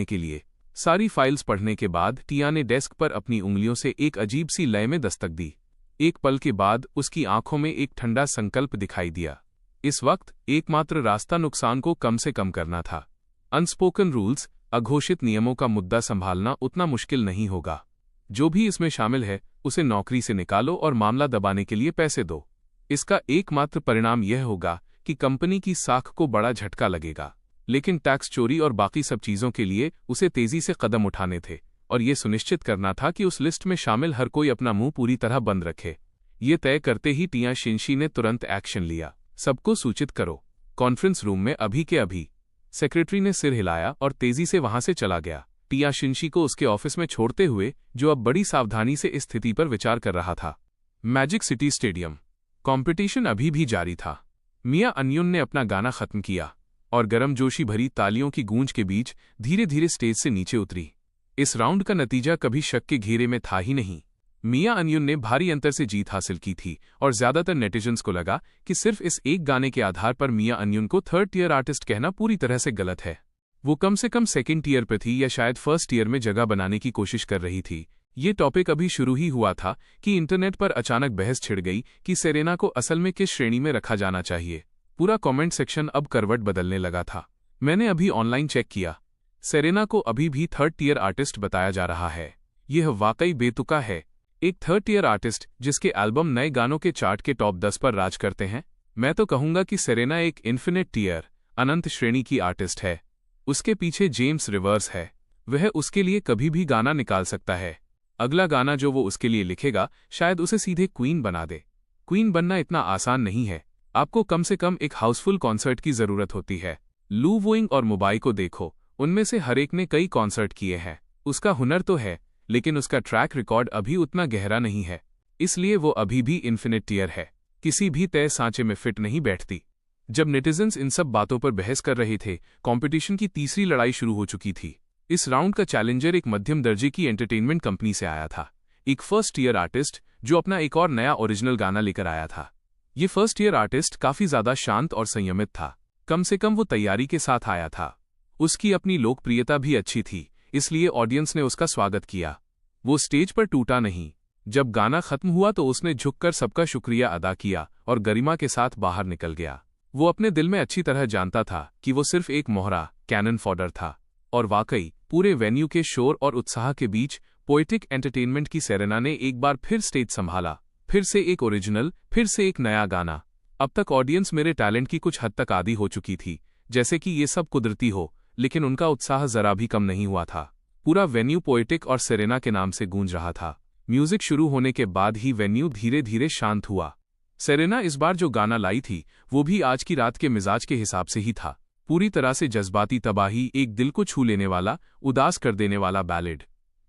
A: के लिए। सारी फाइल्स पढ़ने के बाद टिया ने डेस्क पर अपनी उंगलियों से एक अजीब सी लय में दस्तक दी। एक पल के बाद उसकी आंखों में एक ठंडा संकल्प दिखाई दिया। इस वक्त एकमात्र रास्ता नुकसान को कम से कम करना था। अनस्पोकन रूल्स, अघोषित नियमों का मुद्दा संभालना उतना मुश्किल नहीं होगा। जो भी इसमें शामिल है उसे नौकरी से निकालो और मामला दबाने के लिए पैसे दो। इसका एकमात्र परिणाम यह होगा कि कंपनी की साख को बड़ा झटका लगेगा। लेकिन टैक्स चोरी और बाकी सब चीजों के लिए उसे तेजी से कदम उठाने थे और ये सुनिश्चित करना था कि उस लिस्ट में शामिल हर कोई अपना मुंह पूरी तरह बंद रखे। ये तय करते ही टिया शिंशी ने तुरंत एक्शन लिया। सबको सूचित करो, कॉन्फ्रेंस रूम में अभी के अभी। सेक्रेटरी ने सिर हिलाया और तेजी से वहां से चला गया, टिया शिंशी को उसके ऑफिस में छोड़ते हुए, जो अब बड़ी सावधानी से इस स्थिति पर विचार कर रहा था। Magic city stadium. कॉम्पिटिशन अभी भी जारी था। मिया अन्युन ने अपना गाना खत्म किया और गर्मजोशी भरी तालियों की गूंज के बीच धीरे धीरे स्टेज से नीचे उतरी। इस राउंड का नतीजा कभी शक के घेरे में था ही नहीं। मिया अन्युन ने भारी अंतर से जीत हासिल की थी और ज्यादातर नेटिजन्स को लगा कि सिर्फ इस एक गाने के आधार पर मिया अन्युन को थर्ड टियर आर्टिस्ट कहना पूरी तरह से गलत है। वो कम से कम सेकेंड टियर पर थी या शायद फर्स्ट टियर में जगह बनाने की कोशिश कर रही थी। ये टॉपिक अभी शुरू ही हुआ था कि इंटरनेट पर अचानक बहस छिड़ गई कि सेरेना को असल में किस श्रेणी में रखा जाना चाहिए। पूरा कमेंट सेक्शन अब करवट बदलने लगा था। मैंने अभी ऑनलाइन चेक किया, सेरेना को अभी भी थर्ड टियर आर्टिस्ट बताया जा रहा है। यह वाकई बेतुका है। एक थर्ड टियर आर्टिस्ट जिसके एल्बम नए गानों के चार्ट के टॉप 10 पर राज करते हैं। मैं तो कहूंगा कि सेरेना एक इन्फिनिट टियर, अनंत श्रेणी की आर्टिस्ट है। उसके पीछे जेम्स रिवर्स है, वह उसके लिए कभी भी गाना निकाल सकता है। अगला गाना जो वो उसके लिए लिखेगा शायद उसे सीधे क्वीन बना दे। क्वीन बनना इतना आसान नहीं है। आपको कम से कम एक हाउसफुल कॉन्सर्ट की जरूरत होती है। लू वोइंग और मुबाई को देखो, उनमें से हर एक ने कई कॉन्सर्ट किए हैं। उसका हुनर तो है, लेकिन उसका ट्रैक रिकॉर्ड अभी उतना गहरा नहीं है, इसलिए वो अभी भी इन्फिनिट टियर है, किसी भी तय सांचे में फिट नहीं बैठती। जब नेटिजन्स इन सब बातों पर बहस कर रहे थे, कंपटीशन की तीसरी लड़ाई शुरू हो चुकी थी। इस राउंड का चैलेंजर एक मध्यम दर्जे की एंटरटेनमेंट कंपनी से आया था, एक फर्स्ट ईयर आर्टिस्ट जो अपना एक और नया ओरिजिनल गाना लेकर आया था। ये फर्स्ट ईयर आर्टिस्ट काफी ज्यादा शांत और संयमित था, कम से कम वो तैयारी के साथ आया था। उसकी अपनी लोकप्रियता भी अच्छी थी, इसलिए ऑडियंस ने उसका स्वागत किया। वो स्टेज पर टूटा नहीं। जब गाना खत्म हुआ तो उसने झुककर सबका शुक्रिया अदा किया और गरिमा के साथ बाहर निकल गया। वो अपने दिल में अच्छी तरह जानता था कि वो सिर्फ एक मोहरा, कैनन फॉडर था। और वाकई पूरे वेन्यू के शोर और उत्साह के बीच पोएटिक एंटरटेनमेंट की सेरेना ने एक बार फिर स्टेज संभाला। फिर से एक ओरिजिनल, फिर से एक नया गाना। अब तक ऑडियंस मेरे टैलेंट की कुछ हद तक आदी हो चुकी थी, जैसे कि ये सब कुदरती हो, लेकिन उनका उत्साह जरा भी कम नहीं हुआ था। पूरा वेन्यू पोएटिक और सेरेना के नाम से गूंज रहा था। म्यूजिक शुरू होने के बाद ही वेन्यू धीरे धीरे शांत हुआ। सेरेना इस बार जो गाना लाई थी वो भी आज की रात के मिजाज के हिसाब से ही था। पूरी तरह से जज्बाती तबाही, एक दिल को छू लेने वाला, उदास कर देने वाला बैलेड।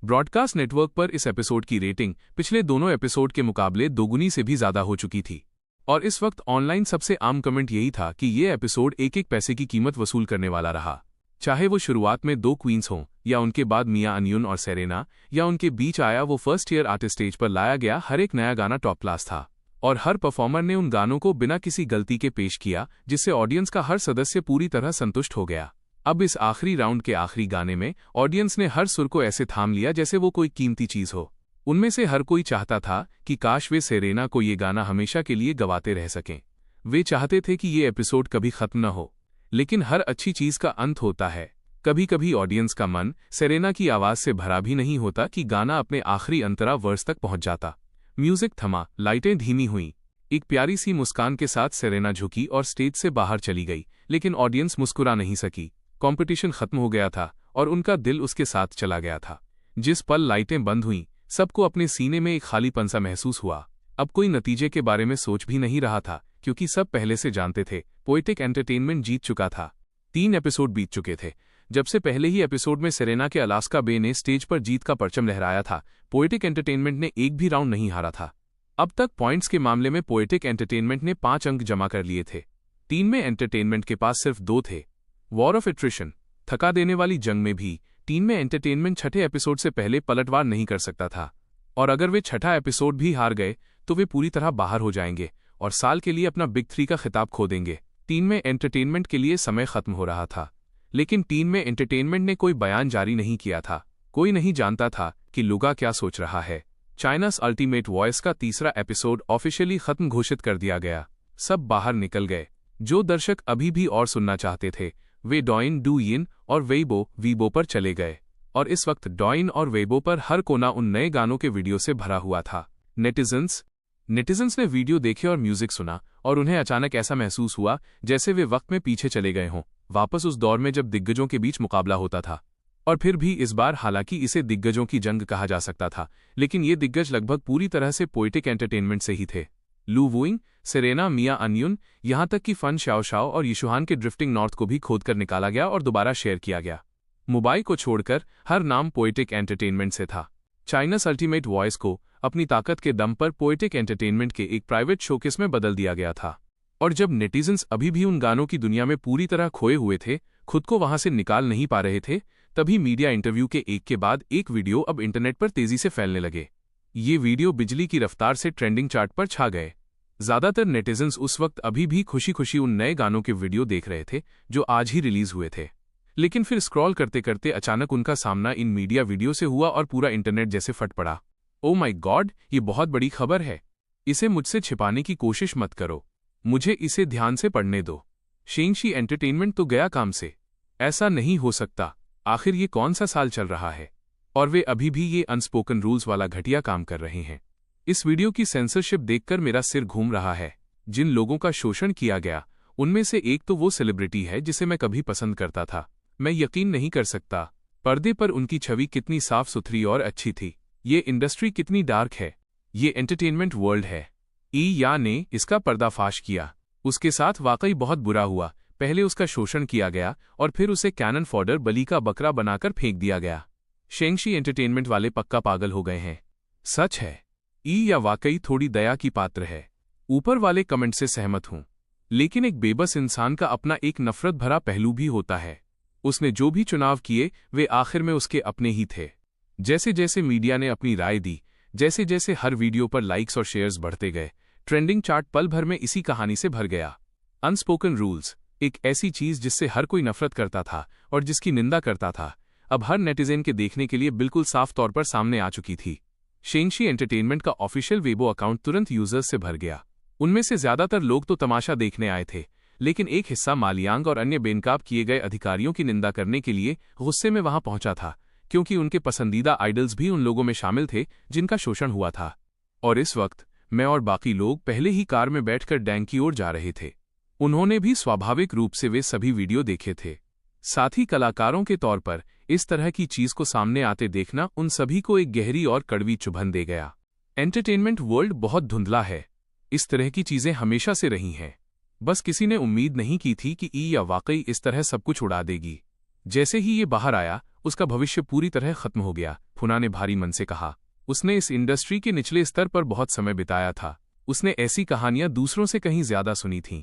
A: ब्रॉडकास्ट नेटवर्क पर इस एपिसोड की रेटिंग पिछले दोनों एपिसोड के मुकाबले दोगुनी से भी ज्यादा हो चुकी थी। और इस वक्त ऑनलाइन सबसे आम कमेंट यही था कि ये एपिसोड एक एक पैसे की कीमत वसूल करने वाला रहा। चाहे वो शुरुआत में दो क्वींस हों, या उनके बाद मिया अन्युन और सेरेना, या उनके बीच आया वो फर्स्ट ईयर आर्टिस्ट स्टेज पर लाया गया हर एक नया गाना टॉप क्लास था। और हर परफॉर्मर ने उन गानों को बिना किसी गलती के पेश किया, जिससे ऑडियंस का हर सदस्य पूरी तरह संतुष्ट हो गया। अब इस आखिरी राउंड के आखिरी गाने में ऑडियंस ने हर सुर को ऐसे थाम लिया जैसे वो कोई कीमती चीज हो। उनमें से हर कोई चाहता था कि काश वे सेरेना को ये गाना हमेशा के लिए गवाते रह सकें। वे चाहते थे कि ये एपिसोड कभी खत्म न हो। लेकिन हर अच्छी चीज का अंत होता है। कभी कभी ऑडियंस का मन सेरेना की आवाज से भरा भी नहीं होता कि गाना अपने आखिरी अंतरा वर्स तक पहुंच जाता। म्यूजिक थमा, लाइटें धीमी हुईं। एक प्यारी सी मुस्कान के साथ सेरेना झुकी और स्टेज से बाहर चली गई, लेकिन ऑडियंस मुस्कुरा नहीं सकी। कंपटीशन खत्म हो गया था और उनका दिल उसके साथ चला गया था। जिस पल लाइटें बंद हुईं, सबको अपने सीने में एक खालीपन सा महसूस हुआ। अब कोई नतीजे के बारे में सोच भी नहीं रहा था, क्योंकि सब पहले से जानते थे पोएटिक एंटरटेनमेंट जीत चुका था। 3 एपिसोड बीत चुके थे। जब से पहले ही एपिसोड में सेरेना के अलास्का बे ने स्टेज पर जीत का परचम लहराया था, पोएटिक एंटरटेनमेंट ने एक भी राउंड नहीं हारा था। अब तक पॉइंट्स के मामले में पोएटिक एंटरटेनमेंट ने 5 अंक जमा कर लिए थे। 3 में एंटरटेनमेंट के पास सिर्फ 2 थे। वॉर ऑफ एट्रिशन, थका देने वाली जंग में भी 3 में एंटरटेनमेंट छठे एपिसोड से पहले पलटवार नहीं कर सकता था, और अगर वे छठा एपिसोड भी हार गए तो वे पूरी तरह बाहर हो जाएंगे और साल के लिए अपना बिग 3 का खिताब खो देंगे। 3 में एंटरटेनमेंट के लिए समय खत्म हो रहा था, लेकिन 3 में एंटरटेनमेंट ने कोई बयान जारी नहीं किया था। कोई नहीं जानता था कि लुगा क्या सोच रहा है। चाइना's अल्टीमेट वॉइस का तीसरा एपिसोड ऑफिशियली खत्म घोषित कर दिया गया। सब बाहर निकल गए। जो दर्शक अभी भी और सुनना चाहते थे, वे डॉइन, डूइन और वीबो पर चले गए, और इस वक्त डॉइन और वेबो पर हर कोना उन नए गानों के वीडियो से भरा हुआ था। नेटिजन्स ने वीडियो देखे और म्यूजिक सुना, और उन्हें अचानक ऐसा महसूस हुआ जैसे वे वक्त में पीछे चले गए हों, वापस उस दौर में जब दिग्गजों के बीच मुकाबला होता था। और फिर भी इस बार, हालांकि इसे दिग्गजों की जंग कहा जा सकता था, लेकिन ये दिग्गज लगभग पूरी तरह से पोएटिक एंटरटेनमेंट से ही थे। लू वुइंग, सेरेना, मिया अनयुन, यहां तक कि फन शाओशाओ और यिशुहान के ड्रिफ्टिंग नॉर्थ को भी खोदकर निकाला गया और दोबारा शेयर किया गया। मुंबई को छोड़कर हर नाम पोएटिक एंटरटेनमेंट से था। चाइना's अल्टीमेट वॉइस को अपनी ताकत के दम पर पोएटिक एंटरटेनमेंट के एक प्राइवेट शोकेस में बदल दिया गया था। और जब नेटिजन्स अभी भी उन गानों की दुनिया में पूरी तरह खोए हुए थे, खुद को वहां से निकाल नहीं पा रहे थे, तभी मीडिया इंटरव्यू के एक के बाद एक वीडियो अब इंटरनेट पर तेजी से फैलने लगे। ये वीडियो बिजली की रफ्तार से ट्रेंडिंग चार्ट पर छा गए। ज्यादातर नेटिजन्स उस वक्त अभी भी खुशी खुशी उन नए गानों के वीडियो देख रहे थे जो आज ही रिलीज हुए थे। लेकिन फिर स्क्रॉल करते करते अचानक उनका सामना इन मीडिया वीडियो से हुआ और पूरा इंटरनेट जैसे फट पड़ा। ओ माय गॉड, ये बहुत बड़ी खबर है। इसे मुझसे छिपाने की कोशिश मत करो। मुझे इसे ध्यान से पढ़ने दो। शेंगशी एंटरटेनमेंट तो गया काम से। ऐसा नहीं हो सकता। आखिर ये कौन सा साल चल रहा है और वे अभी भी ये अनस्पोकन रूल्स वाला घटिया काम कर रहे हैं। इस वीडियो की सेंसरशिप देखकर मेरा सिर घूम रहा है। जिन लोगों का शोषण किया गया, उनमें से एक तो वो सेलिब्रिटी है जिसे मैं कभी पसंद करता था। मैं यकीन नहीं कर सकता पर्दे पर उनकी छवि कितनी साफ सुथरी और अच्छी थी। ये इंडस्ट्री कितनी डार्क है। ये एंटरटेनमेंट वर्ल्ड है। या ने इसका पर्दाफाश किया। उसके साथ वाकई बहुत बुरा हुआ। पहले उसका शोषण किया गया और फिर उसे कैनन फॉडर, बलि का बकरा बनाकर फेंक दिया गया। शेंगशी एंटरटेनमेंट वाले पक्का पागल हो गए हैं। सच है, या वाकई थोड़ी दया की पात्र है। ऊपर वाले कमेंट से सहमत हूं, लेकिन एक बेबस इंसान का अपना एक नफरत भरा पहलू भी होता है। उसने जो भी चुनाव किए, वे आखिर में उसके अपने ही थे। जैसे जैसे मीडिया ने अपनी राय दी, जैसे जैसे हर वीडियो पर लाइक्स और शेयर्स बढ़ते गए, ट्रेंडिंग चार्ट पल भर में इसी कहानी से भर गया। अनस्पोकन रूल्स, एक ऐसी चीज जिससे हर कोई नफरत करता था और जिसकी निंदा करता था, अब हर नेटिजन के देखने के लिए बिल्कुल साफ तौर पर सामने आ चुकी थी। शेंगशी एंटरटेनमेंट का ऑफिशियल वेबो अकाउंट तुरंत यूजर्स से भर गया। उनमें से ज्यादातर लोग तो तमाशा देखने आए थे, लेकिन एक हिस्सा मालियांग और अन्य बेनकाब किए गए अधिकारियों की निंदा करने के लिए गुस्से में वहां पहुंचा था, क्योंकि उनके पसंदीदा आइडल्स भी उन लोगों में शामिल थे जिनका शोषण हुआ था। और इस वक्त मैं और बाकी लोग पहले ही कार में बैठकर डैंग की ओर जा रहे थे। उन्होंने भी स्वाभाविक रूप से वे सभी वीडियो देखे थे। साथ ही कलाकारों के तौर पर इस तरह की चीज को सामने आते देखना उन सभी को एक गहरी और कड़वी चुभन दे गया। एंटरटेनमेंट वर्ल्ड बहुत धुंधला है। इस तरह की चीजें हमेशा से रही हैं। बस किसी ने उम्मीद नहीं की थी कि या वाकई इस तरह सब कुछ उड़ा देगी। जैसे ही ये बाहर आया, उसका भविष्य पूरी तरह खत्म हो गया, फुना ने भारी मन से कहा। उसने इस इंडस्ट्री के निचले स्तर पर बहुत समय बिताया था। उसने ऐसी कहानियां दूसरों से कहीं ज्यादा सुनी थीं।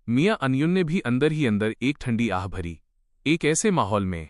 A: मिया अनयुन ने भी अंदर ही अंदर एक ठंडी आह भरी। एक ऐसे माहौल में,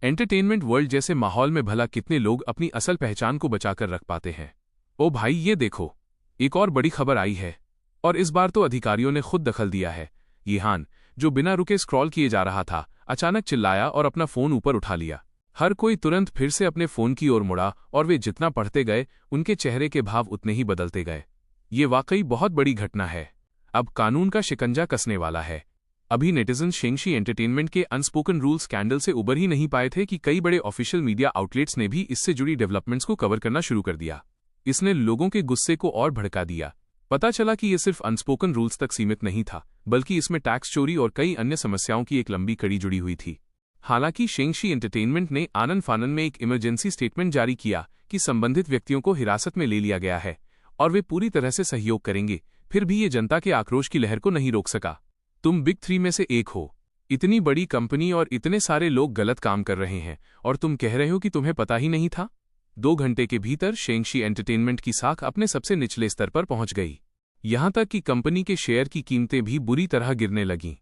A: एंटरटेनमेंट वर्ल्ड जैसे माहौल में भला कितने लोग अपनी असल पहचान को बचाकर रख पाते हैं। ओ भाई, ये देखो, एक और बड़ी खबर आई है, और इस बार तो अधिकारियों ने खुद दखल दिया है। यिहान, जो बिना रुके स्क्रॉल किए जा रहा था, अचानक चिल्लाया और अपना फोन ऊपर उठा लिया। हर कोई तुरंत फिर से अपने फोन की ओर मुड़ा, और वे जितना पढ़ते गए, उनके चेहरे के भाव उतने ही बदलते गए। ये वाकई बहुत बड़ी घटना है। अब कानून का शिकंजा कसने वाला है। अभी नेटिजन शेंगशी एंटरटेनमेंट के अनस्पोकन रूल स्कैंडल से उबर ही नहीं पाए थे कि कई बड़े ऑफिशियल मीडिया आउटलेट्स ने भी इससे जुड़ी डेवलपमेंट्स को कवर करना शुरू कर दिया। इसने लोगों के गुस्से को और भड़का दिया। पता चला कि ये सिर्फ अनस्पोकन रूल्स तक सीमित नहीं था, बल्कि इसमें टैक्स चोरी और कई अन्य समस्याओं की एक लंबी कड़ी जुड़ी हुई थी। हालांकि शेंगशी एंटरटेनमेंट ने आनन फानन में एक इमरजेंसी स्टेटमेंट जारी किया कि संबंधित व्यक्तियों को हिरासत में ले लिया गया है और वे पूरी तरह से सहयोग करेंगे, फिर भी ये जनता के आक्रोश की लहर को नहीं रोक सका। तुम बिग 3 में से एक हो, इतनी बड़ी कंपनी और इतने सारे लोग गलत काम कर रहे हैं, और तुम कह रहे हो कि तुम्हें पता ही नहीं था। 2 घंटे के भीतर शेंगशी एंटरटेनमेंट की साख अपने सबसे निचले स्तर पर पहुंच गई। यहां तक कि कंपनी के शेयर की कीमतें भी बुरी तरह गिरने लगीं।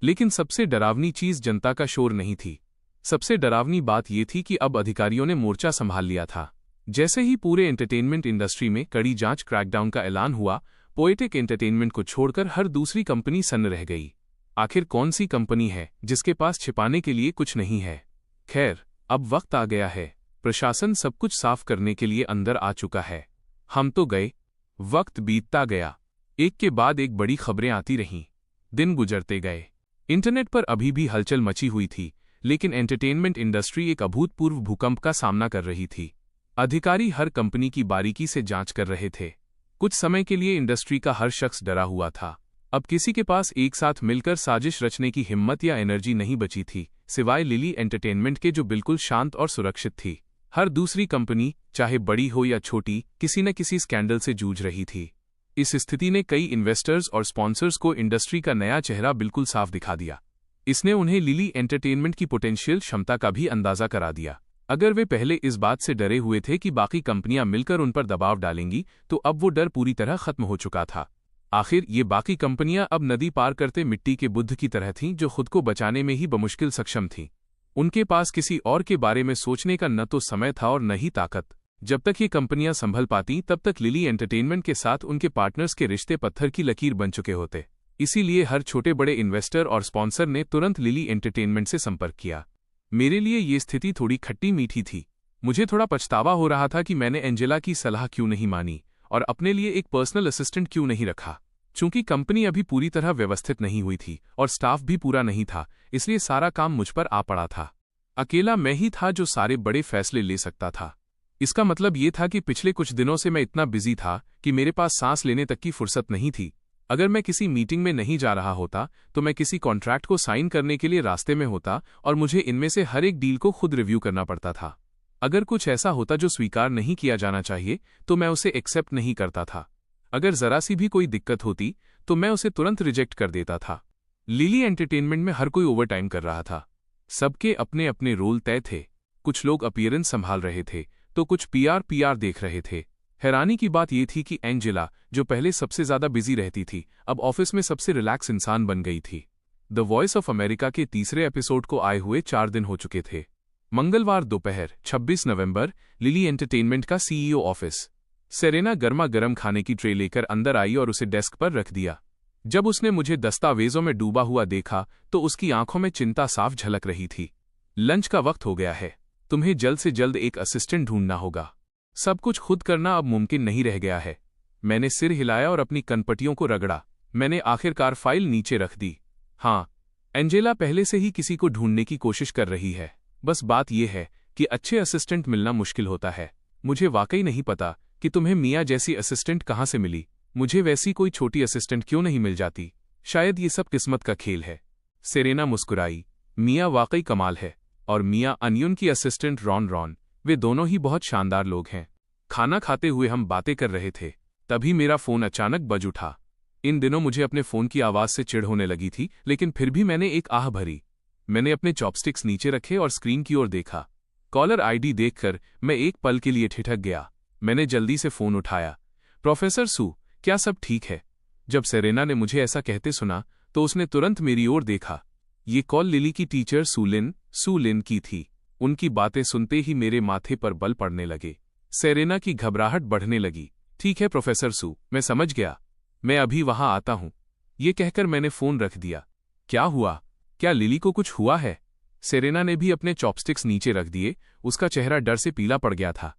A: लेकिन सबसे डरावनी चीज जनता का शोर नहीं थी। सबसे डरावनी बात यह थी कि अब अधिकारियों ने मोर्चा संभाल लिया था। जैसे ही पूरे एंटरटेनमेंट इंडस्ट्री में कड़ी जांच क्रैकडाउन का ऐलान हुआ, पोएटिक एंटरटेनमेंट को छोड़कर हर दूसरी कंपनी सन्न रह गई। आखिर कौन सी कंपनी है जिसके पास छिपाने के लिए कुछ नहीं है? खैर, अब वक्त आ गया है। प्रशासन सब कुछ साफ करने के लिए अंदर आ चुका है। हम तो गए। वक्त बीतता गया। एक के बाद एक बड़ी खबरें आती रहीं। दिन गुजरते गए। इंटरनेट पर अभी भी हलचल मची हुई थी, लेकिन एंटरटेनमेंट इंडस्ट्री एक अभूतपूर्व भूकंप का सामना कर रही थी। अधिकारी हर कंपनी की बारीकी से जांच कर रहे थे। कुछ समय के लिए इंडस्ट्री का हर शख्स डरा हुआ था। अब किसी के पास एक साथ मिलकर साजिश रचने की हिम्मत या एनर्जी नहीं बची थी, सिवाय लिली एंटरटेनमेंट के, जो बिल्कुल शांत और सुरक्षित थी। हर दूसरी कंपनी, चाहे बड़ी हो या छोटी, किसी न किसी स्कैंडल से जूझ रही थी। इस स्थिति ने कई इन्वेस्टर्स और स्पॉन्सर्स को इंडस्ट्री का नया चेहरा बिल्कुल साफ दिखा दिया। इसने उन्हें लिली एंटरटेनमेंट की पोटेंशियल क्षमता का भी अंदाजा करा दिया। अगर वे पहले इस बात से डरे हुए थे कि बाकी कंपनियां मिलकर उन पर दबाव डालेंगी, तो अब वो डर पूरी तरह खत्म हो चुका था। आखिर ये बाकी कंपनियां अब नदी पार करते मिट्टी के बुद्ध की तरह थीं, जो खुद को बचाने में ही बमुश्किल सक्षम थीं। उनके पास किसी और के बारे में सोचने का न तो समय था और न ही ताकत। जब तक ये कंपनियां संभल पाती, तब तक लिली एंटरटेनमेंट के साथ उनके पार्टनर्स के रिश्ते पत्थर की लकीर बन चुके होते। इसीलिए हर छोटे बड़े इन्वेस्टर और स्पॉन्सर ने तुरंत लिली एंटरटेनमेंट से संपर्क किया। मेरे लिए ये स्थिति थोड़ी खट्टी मीठी थी। मुझे थोड़ा पछतावा हो रहा था कि मैंने एंजेला की सलाह क्यों नहीं मानी और अपने लिए एक पर्सनल असिस्टेंट क्यों नहीं रखा। चूंकि कंपनी अभी पूरी तरह व्यवस्थित नहीं हुई थी और स्टाफ भी पूरा नहीं था, इसलिए सारा काम मुझ पर आ पड़ा था। अकेला मैं ही था जो सारे बड़े फैसले ले सकता था। इसका मतलब ये था कि पिछले कुछ दिनों से मैं इतना बिजी था कि मेरे पास सांस लेने तक की फुर्सत नहीं थी। अगर मैं किसी मीटिंग में नहीं जा रहा होता, तो मैं किसी कॉन्ट्रैक्ट को साइन करने के लिए रास्ते में होता और मुझे इनमें से हर एक डील को खुद रिव्यू करना पड़ता था। अगर कुछ ऐसा होता जो स्वीकार नहीं किया जाना चाहिए, तो मैं उसे एक्सेप्ट नहीं करता था। अगर जरा सी भी कोई दिक्कत होती, तो मैं उसे तुरंत रिजेक्ट कर देता था। लिली एंटरटेनमेंट में हर कोई ओवरटाइम कर रहा था। सबके अपने अपने रोल तय थे। कुछ लोग अपीयरेंस संभाल रहे थे, तो कुछ पीआर देख रहे थे। हैरानी की बात यह थी कि एंजेला, जो पहले सबसे ज्यादा बिजी रहती थी, अब ऑफिस में सबसे रिलैक्स इंसान बन गई थी। द वॉइस ऑफ अमेरिका के तीसरे एपिसोड को आए हुए 4 दिन हो चुके थे। मंगलवार दोपहर 26 नवंबर, लिली एंटरटेनमेंट का सीईओ ऑफिस। सेरेना गर्मा गर्म खाने की ट्रे लेकर अंदर आई और उसे डेस्क पर रख दिया। जब उसने मुझे दस्तावेजों में डूबा हुआ देखा, तो उसकी आंखों में चिंता साफ झलक रही थी। लंच का वक्त हो गया है। तुम्हें जल्द से जल्द एक असिस्टेंट ढूंढना होगा। सब कुछ खुद करना अब मुमकिन नहीं रह गया है। मैंने सिर हिलाया और अपनी कनपटियों को रगड़ा। मैंने आखिरकार फाइल नीचे रख दी। हाँ, एंजेला पहले से ही किसी को ढूंढने की कोशिश कर रही है। बस बात यह है कि अच्छे असिस्टेंट मिलना मुश्किल होता है। मुझे वाकई नहीं पता कि तुम्हें मिया जैसी असिस्टेंट कहाँ से मिली। मुझे वैसी कोई छोटी असिस्टेंट क्यों नहीं मिल जाती? शायद ये सब किस्मत का खेल है। सेरेना मुस्कुराई। मिया वाकई कमाल है। और मिया अनियन की असिस्टेंट रॉन, वे दोनों ही बहुत शानदार लोग हैं। खाना खाते हुए हम बातें कर रहे थे, तभी मेरा फोन अचानक बज उठा। इन दिनों मुझे अपने फोन की आवाज से चिढ़ होने लगी थी, लेकिन फिर भी मैंने एक आह भरी। मैंने अपने चॉपस्टिक्स नीचे रखे और स्क्रीन की ओर देखा। कॉलर आईडी देखकर मैं एक पल के लिए ठिठक गया। मैंने जल्दी से फोन उठाया। प्रोफेसर सू, क्या सब ठीक है? जब सेरेना ने मुझे ऐसा कहते सुना, तो उसने तुरंत मेरी ओर देखा। ये कॉल लिली की टीचर सूलिन की थी। उनकी बातें सुनते ही मेरे माथे पर बल पड़ने लगे। सेरेना की घबराहट बढ़ने लगी। ठीक है प्रोफेसर सू, मैं समझ गया। मैं अभी वहां आता हूं। ये कहकर मैंने फोन रख दिया। क्या हुआ? क्या लिली को कुछ हुआ है? सेरेना ने भी अपने चॉपस्टिक्स नीचे रख दिए। उसका चेहरा डर से पीला पड़ गया था।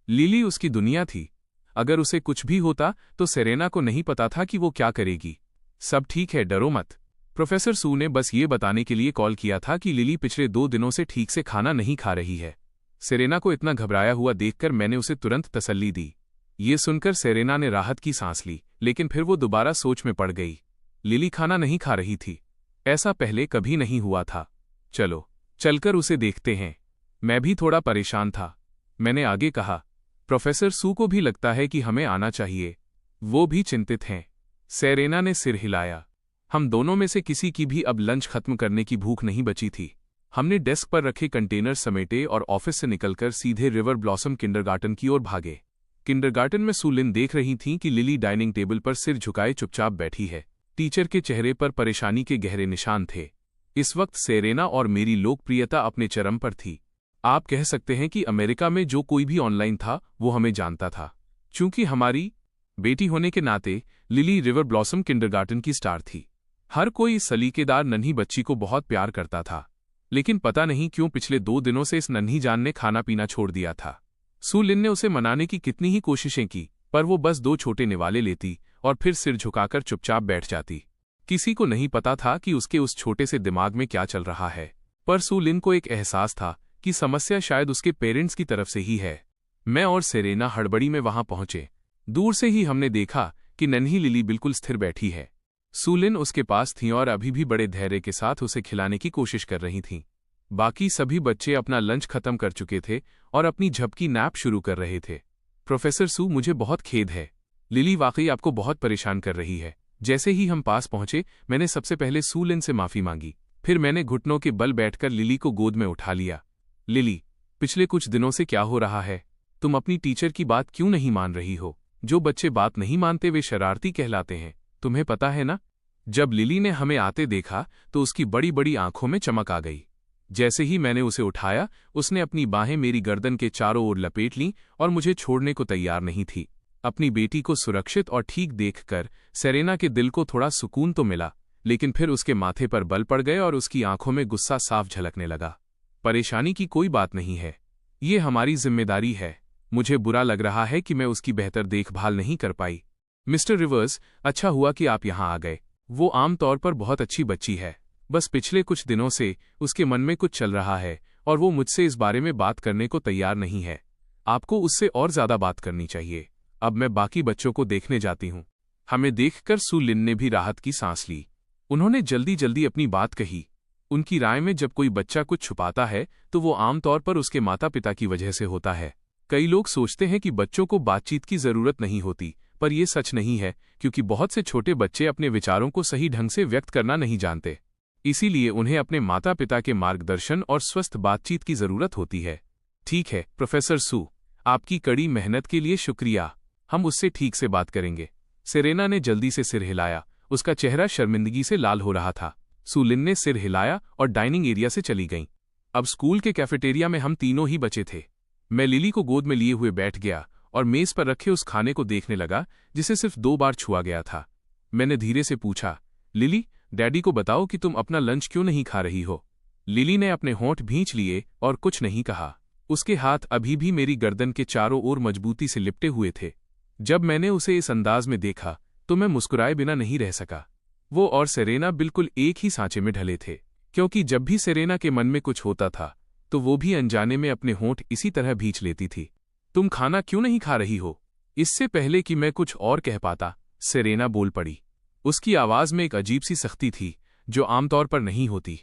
A: लिली उसकी दुनिया थी। अगर उसे कुछ भी होता, तो सेरेना को नहीं पता था कि वो क्या करेगी। सब ठीक है, डरो मत। प्रोफेसर सू ने बस ये बताने के लिए कॉल किया था कि लिली पिछले 2 दिनों से ठीक से खाना नहीं खा रही है। सेरेना को इतना घबराया हुआ देखकर मैंने उसे तुरंत तसल्ली दी। ये सुनकर सेरेना ने राहत की सांस ली, लेकिन फिर वो दोबारा सोच में पड़ गई। लिली खाना नहीं खा रही थी। ऐसा पहले कभी नहीं हुआ था। चलो चलकर उसे देखते हैं। मैं भी थोड़ा परेशान था। मैंने आगे कहा, प्रोफेसर सू को भी लगता है कि हमें आना चाहिए। वो भी चिंतित हैं। सेरेना ने सिर हिलाया। हम दोनों में से किसी की भी अब लंच खत्म करने की भूख नहीं बची थी। हमने डेस्क पर रखे कंटेनर समेटे और ऑफिस से निकलकर सीधे रिवर ब्लॉसम किंडरगार्टन की ओर भागे। किंडरगार्टन में सू लिन देख रही थीं कि लिली डाइनिंग टेबल पर सिर झुकाए चुपचाप बैठी है। टीचर के चेहरे पर परेशानी के गहरे निशान थे। इस वक्त सेरेना और मेरी लोकप्रियता अपने चरम पर थी। आप कह सकते हैं कि अमेरिका में जो कोई भी ऑनलाइन था वो हमें जानता था। चूंकि हमारी बेटी होने के नाते लिली रिवर ब्लॉसम किंडरगार्टन की स्टार थी। हर कोई इस सलीकेदार नन्ही बच्ची को बहुत प्यार करता था। लेकिन पता नहीं क्यों पिछले 2 दिनों से इस नन्ही जान ने खाना पीना छोड़ दिया था। सू लिन ने उसे मनाने की कितनी ही कोशिशें की, पर वो बस 2 छोटे निवाले लेती और फिर सिर झुकाकर चुपचाप बैठ जाती। किसी को नहीं पता था कि उसके उस छोटे से दिमाग में क्या चल रहा है, पर सू लिन को एक एहसास था कि समस्या शायद उसके पेरेंट्स की तरफ से ही है। मैं और सेरेना हड़बड़ी में वहां पहुंचे। दूर से ही हमने देखा कि नन्ही लिली बिल्कुल स्थिर बैठी है। सू लिन उसके पास थीं और अभी भी बड़े धैर्य के साथ उसे खिलाने की कोशिश कर रही थीं। बाकी सभी बच्चे अपना लंच खत्म कर चुके थे और अपनी झपकी नैप शुरू कर रहे थे। प्रोफेसर सू, मुझे बहुत खेद है। लिली वाकई आपको बहुत परेशान कर रही है। जैसे ही हम पास पहुंचे, मैंने सबसे पहले सू लिन से माफी मांगी। फिर मैंने घुटनों के बल बैठकर लिली को गोद में उठा लिया। लिली, पिछले कुछ दिनों से क्या हो रहा है? तुम अपनी टीचर की बात क्यों नहीं मान रही हो? जो बच्चे बात नहीं मानते वे शरारती कहलाते हैं, तुम्हें पता है ना? जब लिली ने हमें आते देखा तो उसकी बड़ी बड़ी आंखों में चमक आ गई। जैसे ही मैंने उसे उठाया, उसने अपनी बाहें मेरी गर्दन के चारों ओर लपेट लीं और मुझे छोड़ने को तैयार नहीं थी। अपनी बेटी को सुरक्षित और ठीक देखकर सेरेना के दिल को थोड़ा सुकून तो मिला, लेकिन फिर उसके माथे पर बल पड़ गए और उसकी आंखों में गुस्सा साफ झलकने लगा। परेशानी की कोई बात नहीं है, ये हमारी जिम्मेदारी है। मुझे बुरा लग रहा है कि मैं उसकी बेहतर देखभाल नहीं कर पाई। मिस्टर रिवर्स, अच्छा हुआ कि आप यहाँ आ गए। वो आमतौर पर बहुत अच्छी बच्ची है, बस पिछले कुछ दिनों से उसके मन में कुछ चल रहा है और वो मुझसे इस बारे में बात करने को तैयार नहीं है। आपको उससे और ज्यादा बात करनी चाहिए। अब मैं बाकी बच्चों को देखने जाती हूँ। हमें देखकर सू लिन ने भी राहत की सांस ली। उन्होंने जल्दी जल्दी अपनी बात कही। उनकी राय में जब कोई बच्चा कुछ छुपाता है तो वो आमतौर पर उसके माता पिता की वजह से होता है। कई लोग सोचते हैं कि बच्चों को बातचीत की जरूरत नहीं होती, पर यह सच नहीं है, क्योंकि बहुत से छोटे बच्चे अपने विचारों को सही ढंग से व्यक्त करना नहीं जानते। इसीलिए उन्हें अपने माता पिता के मार्गदर्शन और स्वस्थ बातचीत की जरूरत होती है। ठीक है प्रोफेसर सू, आपकी कड़ी मेहनत के लिए शुक्रिया। हम उससे ठीक से बात करेंगे। सेरेना ने जल्दी से सिर हिलाया। उसका चेहरा शर्मिंदगी से लाल हो रहा था। सू लिन ने सिर हिलाया और डाइनिंग एरिया से चली गईं। अब स्कूल के कैफेटेरिया में हम तीनों ही बचे थे। मैं लिली को गोद में लिए हुए बैठ गया और मेज पर रखे उस खाने को देखने लगा जिसे सिर्फ 2 बार छुआ गया था। मैंने धीरे से पूछा, लिली, डैडी को बताओ कि तुम अपना लंच क्यों नहीं खा रही हो? लिली ने अपने होंठ भींच लिए और कुछ नहीं कहा। उसके हाथ अभी भी मेरी गर्दन के चारों ओर मजबूती से लिपटे हुए थे। जब मैंने उसे इस अंदाज में देखा तो मैं मुस्कुराए बिना नहीं रह सका। वो और सेरेना बिल्कुल एक ही सांचे में ढले थे, क्योंकि जब भी सेरेना के मन में कुछ होता था तो वो भी अनजाने में अपने होंठ इसी तरह भींच लेती थी। तुम खाना क्यों नहीं खा रही हो? इससे पहले कि मैं कुछ और कह पाता, सेरेना बोल पड़ी। उसकी आवाज में एक अजीब सी सख्ती थी जो आमतौर पर नहीं होती।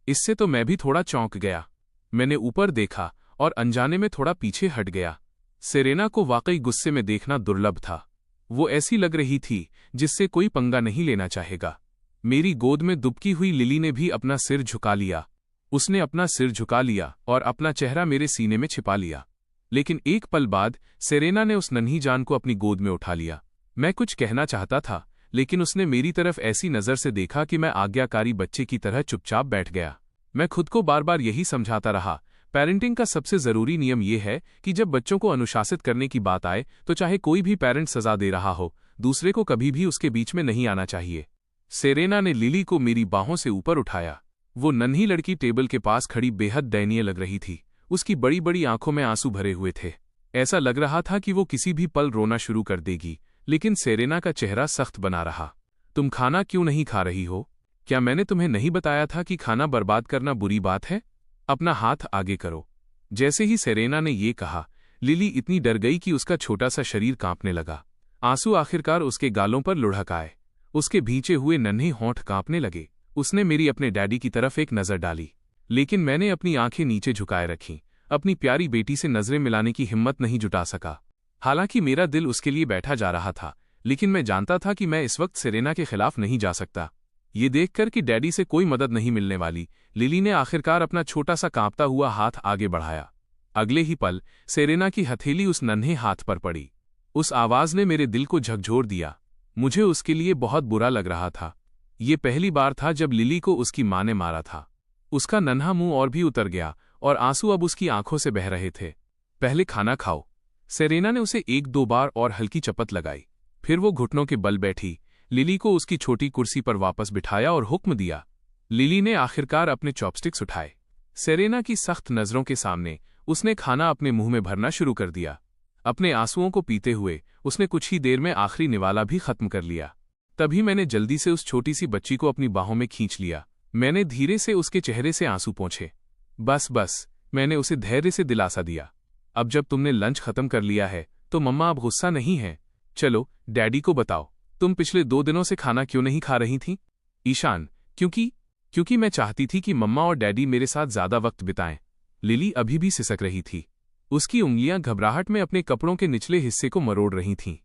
A: इससे तो मैं भी थोड़ा चौंक गया। मैंने ऊपर देखा और अनजाने में थोड़ा पीछे हट गया। सेरेना को वाकई गुस्से में देखना दुर्लभ था। वो ऐसी लग रही थी जिससे कोई पंगा नहीं लेना चाहेगा। मेरी गोद में दुबकी हुई लिली ने भी अपना सिर झुका लिया। उसने अपना सिर झुका लिया और अपना चेहरा मेरे सीने में छिपा लिया। लेकिन एक पल बाद सेरेना ने उस नन्ही जान को अपनी गोद में उठा लिया। मैं कुछ कहना चाहता था, लेकिन उसने मेरी तरफ ऐसी नज़र से देखा कि मैं आज्ञाकारी बच्चे की तरह चुपचाप बैठ गया। मैं खुद को बार बार यही समझाता रहा, पेरेंटिंग का सबसे ज़रूरी नियम यह है कि जब बच्चों को अनुशासित करने की बात आए तो चाहे कोई भी पेरेंट सज़ा दे रहा हो, दूसरे को कभी भी उसके बीच में नहीं आना चाहिए। सेरेना ने लिली को मेरी बाहों से ऊपर उठाया। वो नन्ही लड़की टेबल के पास खड़ी बेहद दयनीय लग रही थी। उसकी बड़ी बड़ी आंखों में आंसू भरे हुए थे। ऐसा लग रहा था कि वो किसी भी पल रोना शुरू कर देगी, लेकिन सेरेना का चेहरा सख्त बना रहा। तुम खाना क्यों नहीं खा रही हो? क्या मैंने तुम्हें नहीं बताया था कि खाना बर्बाद करना बुरी बात है? अपना हाथ आगे करो। जैसे ही सेरेना ने ये कहा, लिली इतनी डर गई कि उसका छोटा सा शरीर कांपने लगा। आंसू आखिरकार उसके गालों पर लुढ़क आए। उसके भींचे हुए नन्हे होंठ कांपने लगे। उसने मेरी अपने डैडी की तरफ एक नज़र डाली, लेकिन मैंने अपनी आंखें नीचे झुकाए रखीं। अपनी प्यारी बेटी से नजरें मिलाने की हिम्मत नहीं जुटा सका। हालांकि मेरा दिल उसके लिए बैठा जा रहा था, लेकिन मैं जानता था कि मैं इस वक्त सेरेना के खिलाफ नहीं जा सकता। ये देखकर कि डैडी से कोई मदद नहीं मिलने वाली, लिली ने आखिरकार अपना छोटा सा कांपता हुआ हाथ आगे बढ़ाया। अगले ही पल सेरेना की हथेली उस नन्हे हाथ पर पड़ी। उस आवाज ने मेरे दिल को झकझोर दिया। मुझे उसके लिए बहुत बुरा लग रहा था। ये पहली बार था जब लिली को उसकी माँ ने मारा था। उसका नन्हा मुंह और भी उतर गया और आंसू अब उसकी आंखों से बह रहे थे। पहले खाना खाओ। सेरेना ने उसे 1-2 बार और हल्की चपत लगाई। फिर वो घुटनों के बल बैठी, लिली को उसकी छोटी कुर्सी पर वापस बिठाया और हुक्म दिया। लिली ने आखिरकार अपने चॉपस्टिक्स उठाए। सेरेना की सख्त नजरों के सामने उसने खाना अपने मुंह में भरना शुरू कर दिया। अपने आंसुओं को पीते हुए उसने कुछ ही देर में आखिरी निवाला भी खत्म कर लिया। तभी मैंने जल्दी से उस छोटी सी बच्ची को अपनी बाहों में खींच लिया। मैंने धीरे से उसके चेहरे से आंसू पोंछे। बस, मैंने उसे धैर्य से दिलासा दिया। अब जब तुमने लंच खत्म कर लिया है तो मम्मा अब गुस्सा नहीं है। चलो डैडी को बताओ, तुम पिछले 2 दिनों से खाना क्यों नहीं खा रही थी? ईशान, क्योंकि मैं चाहती थी कि मम्मा और डैडी मेरे साथ ज्यादा वक्त बिताएं। लिली अभी भी सिसक रही थी। उसकी उंगलियां घबराहट में अपने कपड़ों के निचले हिस्से को मरोड़ रही थीं।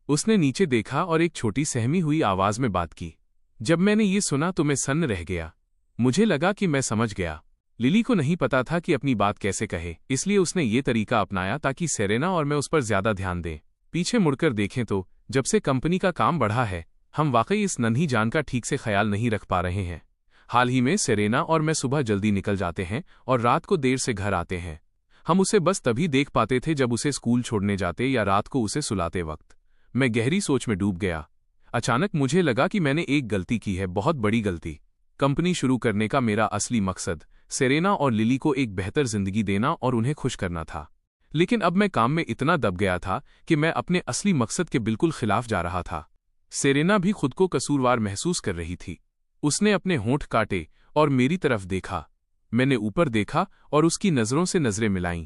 A: उसने नीचे देखा और एक छोटी सहमी हुई आवाज में बात की। जब मैंने ये सुना तो मैं सन्न रह गया। मुझे लगा कि मैं समझ गया। लिली को नहीं पता था कि अपनी बात कैसे कहे, इसलिए उसने ये तरीका अपनाया ताकि सेरेना और मैं उस पर ज्यादा ध्यान दें। पीछे मुड़कर देखें तो जब से कंपनी का काम बढ़ा है, हम वाकई इस नन्ही जान का ठीक से ख्याल नहीं रख पा रहे हैं। हाल ही में सेरेना और मैं सुबह जल्दी निकल जाते हैं और रात को देर से घर आते हैं। हम उसे बस तभी देख पाते थे जब उसे स्कूल छोड़ने जाते या रात को उसे सुलाते वक्त। मैं गहरी सोच में डूब गया। अचानक मुझे लगा कि मैंने एक गलती की है, बहुत बड़ी गलती। कंपनी शुरू करने का मेरा असली मकसद सेरेना और लिली को एक बेहतर जिंदगी देना और उन्हें खुश करना था। लेकिन अब मैं काम में इतना दब गया था कि मैं अपने असली मकसद के बिल्कुल खिलाफ जा रहा था। सेरेना भी खुद को कसूरवार महसूस कर रही थी। उसने अपने होंठ काटे और मेरी तरफ देखा। मैंने ऊपर देखा और उसकी नजरों से नजरें मिलाईं।